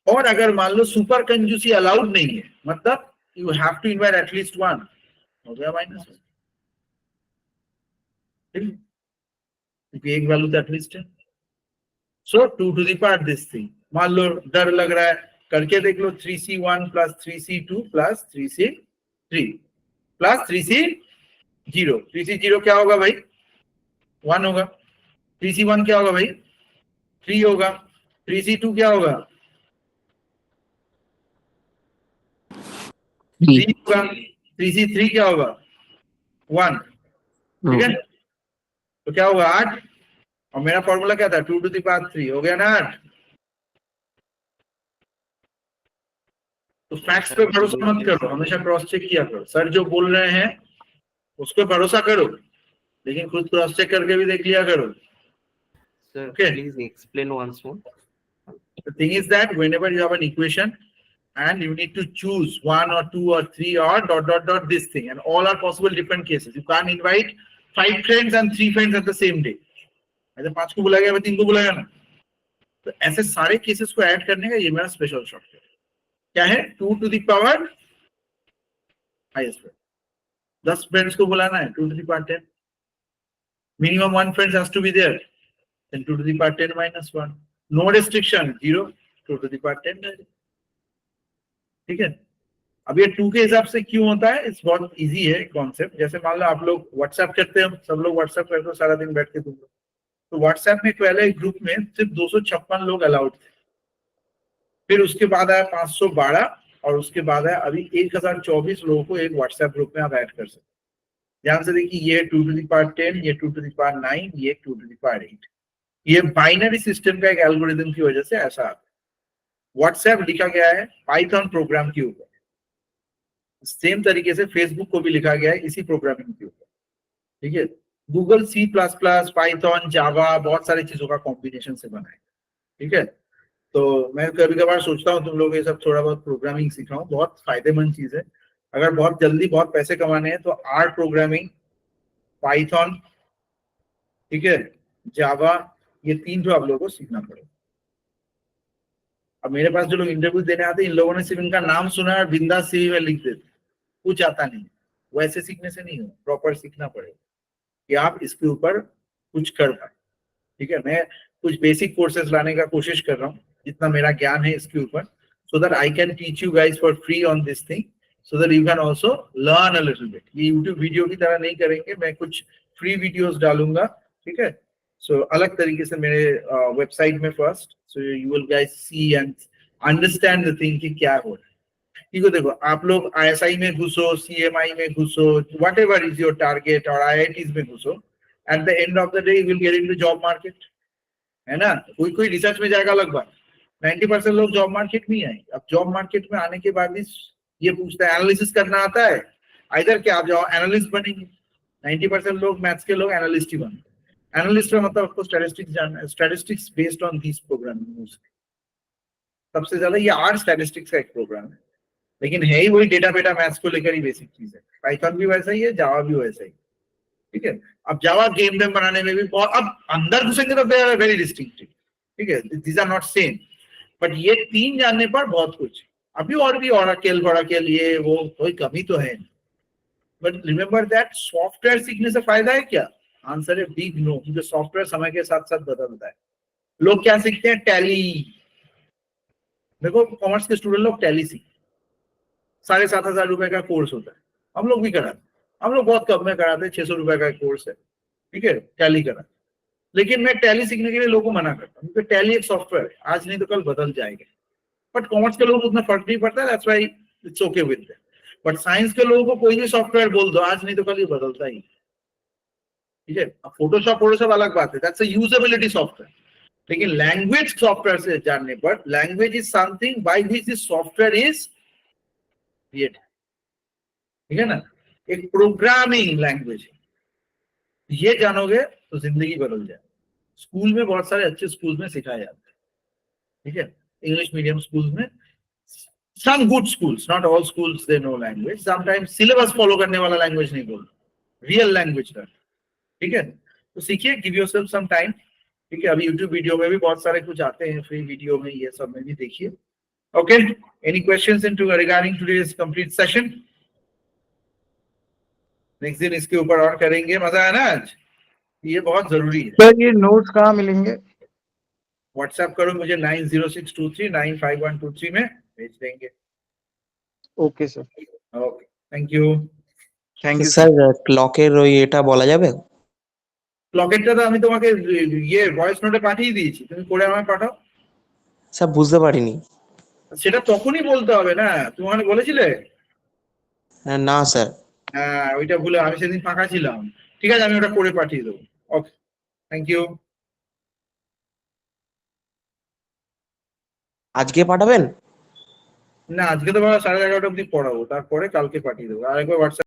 और अगर मान लो सुपर कंजूसी अलाउड नहीं है, मतलब you have to invite at least 1, हो गया -1, क्योंकि एक वैल्यू तो एटलीस्ट है। So 2 to the power this thing, मान लो डर लग रहा है, करके देख लो, 3C1 plus 3C2 plus 3C3 plus 3C0। 3C0 क्या होगा भाई? 1 होगा। 3C1 क्या होगा भाई? 3 होगा। 3C2 क्या होगा? 3 होगा। 3C3 क्या होगा? 1, ठीक है। तो क्या होगा? 8। और मेरा फॉर्मूला क्या था? 2 टू दी पावर 3, हो गया ना 8। तो फैक्ट्स पे भरोसा मत करो, हमेशा क्रॉस चेक किया करो। सर जो बोल रहे हैं उस पर भरोसा करो, लेकिन खुद क्रॉस चेक करके भी देख लिया करो। Sir, Okay. please explain once more. The thing is that whenever you have an equation and you need to choose 1 or 2 or 3 or dot this thing, and all are possible different cases. You can't invite 5 friends and 3 friends at the same day. ऐसे 5 को बुलाया गया, 3 को बुलाया ना। तो ऐसे सारे केसेस को ऐड करने का ये मेरा स्पेशल शॉर्टकट क्या है? 2 to the power highest, 10 friends को बुलाना है, 2 to the power 10। Minimum 1 friends has to be there, then 2 to the power 10 minus 1. No restriction, 0, 2 to the power 10, ठीक है। अब ये 2 के हिसाब से क्यों होता है? इस बहुत इजी है कॉन्सेप्ट। जैसे मान लो आप लोग व्हाट्सएप करते हो, सब लोग व्हाट्सएप करते हो सारा दिन बैठ के तुम लोग, तो व्हाट्सएप में पहले ग्रुप में सिर्फ 256 लोग अलाउड थे, फिर उसके बाद आया 512, और उसके बाद आया अभी 1024 लोगों को एक व्हाट्सएप ग्रुप में आप ऐड कर सकते हो। ध्यान से देखिए, ये 2 to the power 10, ये 2 to the power 9, ये 2 to the power 8। ये बाइनरी सिस्टम का एक एल्गोरिथम की वजह से ऐसा आता है। व्हाट्सएप लिखा गया है पाइथन प्रोग्राम के ऊपर, सेम तरीके से फेसबुक को भी लिखा गया है इसी प्रोग्रामिंग के ऊपर, ठीक है। गूगल C++, पाइथन, जावा, बहुत सारी चीजों का कॉम्बिनेशन से बना है, ठीक है। तो मैं कभी कभार सोचता हूँ तुम लोग ये सब थोड़ा बहुत प्रोग्रामिंग सिखाऊं, बहुत फायदेमंद चीज है। अगर बहुत जल्दी बहुत पैसे कमाने हैं तो R प्रोग्रामिंग, पाइथन, ठीक है, जावा, ये 3 जो आप लोगों को सीखना पड़ेगा। अब मेरे पास जो लोग इंटरव्यू देने आते हैं, इन लोगों ने सिर्फ इनका नाम सुना है और बिंदास CV में लिख देते, कुछ आता नहीं। वैसे सीखने से नहीं हो, प्रॉपर सीखना पड़ेगा कि आप इसके ऊपर कुछ कर पाए, ठीक है। मैं कुछ बेसिक कोर्सेज लाने का कोशिश कर रहा हूँ, जितना मेरा ज्ञान है इसके ऊपर, so that I can teach you guys for free on this thing, so that you can also learn a little bit. ये यूट्यूब वीडियो की तरह नहीं करेंगे, मैं कुछ फ्री वीडियोस डालूंगा, ठीक है। सो अलग तरीके से मेरे वेबसाइट में first, so you will guys see and understand the thing कि क्या हो रहा है, ठीक है। देखो आप लोग ISI में घुसो, CMI में घुसो, whatever is your target, और IITs में घुसो, at the end of the day you will get into job market, है ना। कोई रिसर्च में जाएगा, लगभग 90% लोग जॉब मार्केट में ही आएंगे। अब जॉब मार्केट में आने के बाद भी ये पूछता है एनालिसिस करना आता है, इधर क्या आप जाओ एनालिस्ट बनेंगे। 90% लोग मैथ्स के लोग एनालिस्ट ही बनते हैं। एनालिस्ट का मतलब आपको स्टैटिस्टिक्स जानना है, statistics based on this programming. सबसे ज्यादा ये R स्टैटिस्टिक्स का एक प्रोग्राम है, लेकिन है ही वही डेटा बेटा मैथ्स को लेकर ही बेसिक चीज है। पाइथन भी वैसा ही है, जावा भी वैसा ही, ठीक है। अब जावा गेम बनाने में भी बहुत, अब अंदर घुसेंगे तो दे आर वेरी डिस्टिंक्टिव, ठीक है, these are not same, but ये 3 जानने पर बहुत कुछ। अभी और भी ओराकल ये वो कोई कमी तो है, बट रिमेंबर दैट सॉफ्टवेयर सीखने से फायदा है क्या? आंसर है बिग नो, क्योंकि सॉफ्टवेयर समय के साथ साथ बदलता है। लोग क्या सीखते हैं? टैली, देखो कॉमर्स के स्टूडेंट लोग टैली सीख 7,500 रुपए का कोर्स होता है, हम लोग भी कराते, हम लोग बहुत कम में कराते हैं, 600 रुपए का कोर्स है, ठीक है, टैली करा। लेकिन मैं टैली सीखने के लिए लोगों को मना करता हूँ, क्योंकि टैली एक सॉफ्टवेयर है, आज नहीं तो कल बदल जाएगा। बट कॉमर्स के लोगों को उतना फर्क नहीं पड़ता, that's why it's okay with them. But science के लोगों को कोई भी सॉफ्टवेयर बोल दो, आज नहीं तो कल ये बदलता ही, ठीक है। फोटोशॉप अलग बात है, दैट्स अ यूजेबिलिटी सॉफ्टवेयर। लेकिन लैंग्वेज सॉफ्टवेयर से जानने पर, language is something by which this software is created, ठीक है ना, एक प्रोग्रामिंग लैंग्वेज है। ये जानोगे तो जिंदगी बदल जाए। स्कूल में बहुत सारे अच्छे स्कूल में सिखाया जाता है, ठीक है, इंग्लिश मीडियम स्कूल में, some good schools, not all schools they know language, sometimes syllabus follow करने वाला language नहीं बोल, real language का, ठीक है। तो सीखिए, give yourself some time, ठीक है। अभी YouTube वीडियो में भी बहुत सारे कुछ आते हैं, फ्री वीडियो में, ये सब में भी देखिए। Okay, any questions into regarding today's complete session? Next दिन इसके ऊपर और करेंगे, मजा आया ना आज, ये बहुत जरूरी है। सर ये नोट्स कहाँ मिलेंगे? व्हाट्सएप करो मुझे 9062395123 में भेज देंगे। Okay sir, okay, thank you. Thank you sir ক্লকের ওই এটা বলা যাবে? ক্লকেটটা তো আমি তোমাকে ইয়ে ভয়েস নোটে পাঠিয়ে দিয়েছি, তুমি করে আমায় পাঠাও। স্যার বুঝতে পারিনি। সেটা তখনই বলতে হবে না, তুমি আমাকে বলেছিলে। না স্যার। হ্যাঁ, ওইটা ভুলে, আমি সেদিন ফাঁকা ছিলাম, ঠিক আছে, আমি ওটা করে পাঠিয়ে দেবো। ওকে, থ্যাংক ইউ। আজকে পাঠাবেন? না, আজকে তো 11:30 অব্দি পড়াবো, তারপরে কালকে পাঠিয়ে দেবো। আরেকবার হোয়াটসঅ্যাপ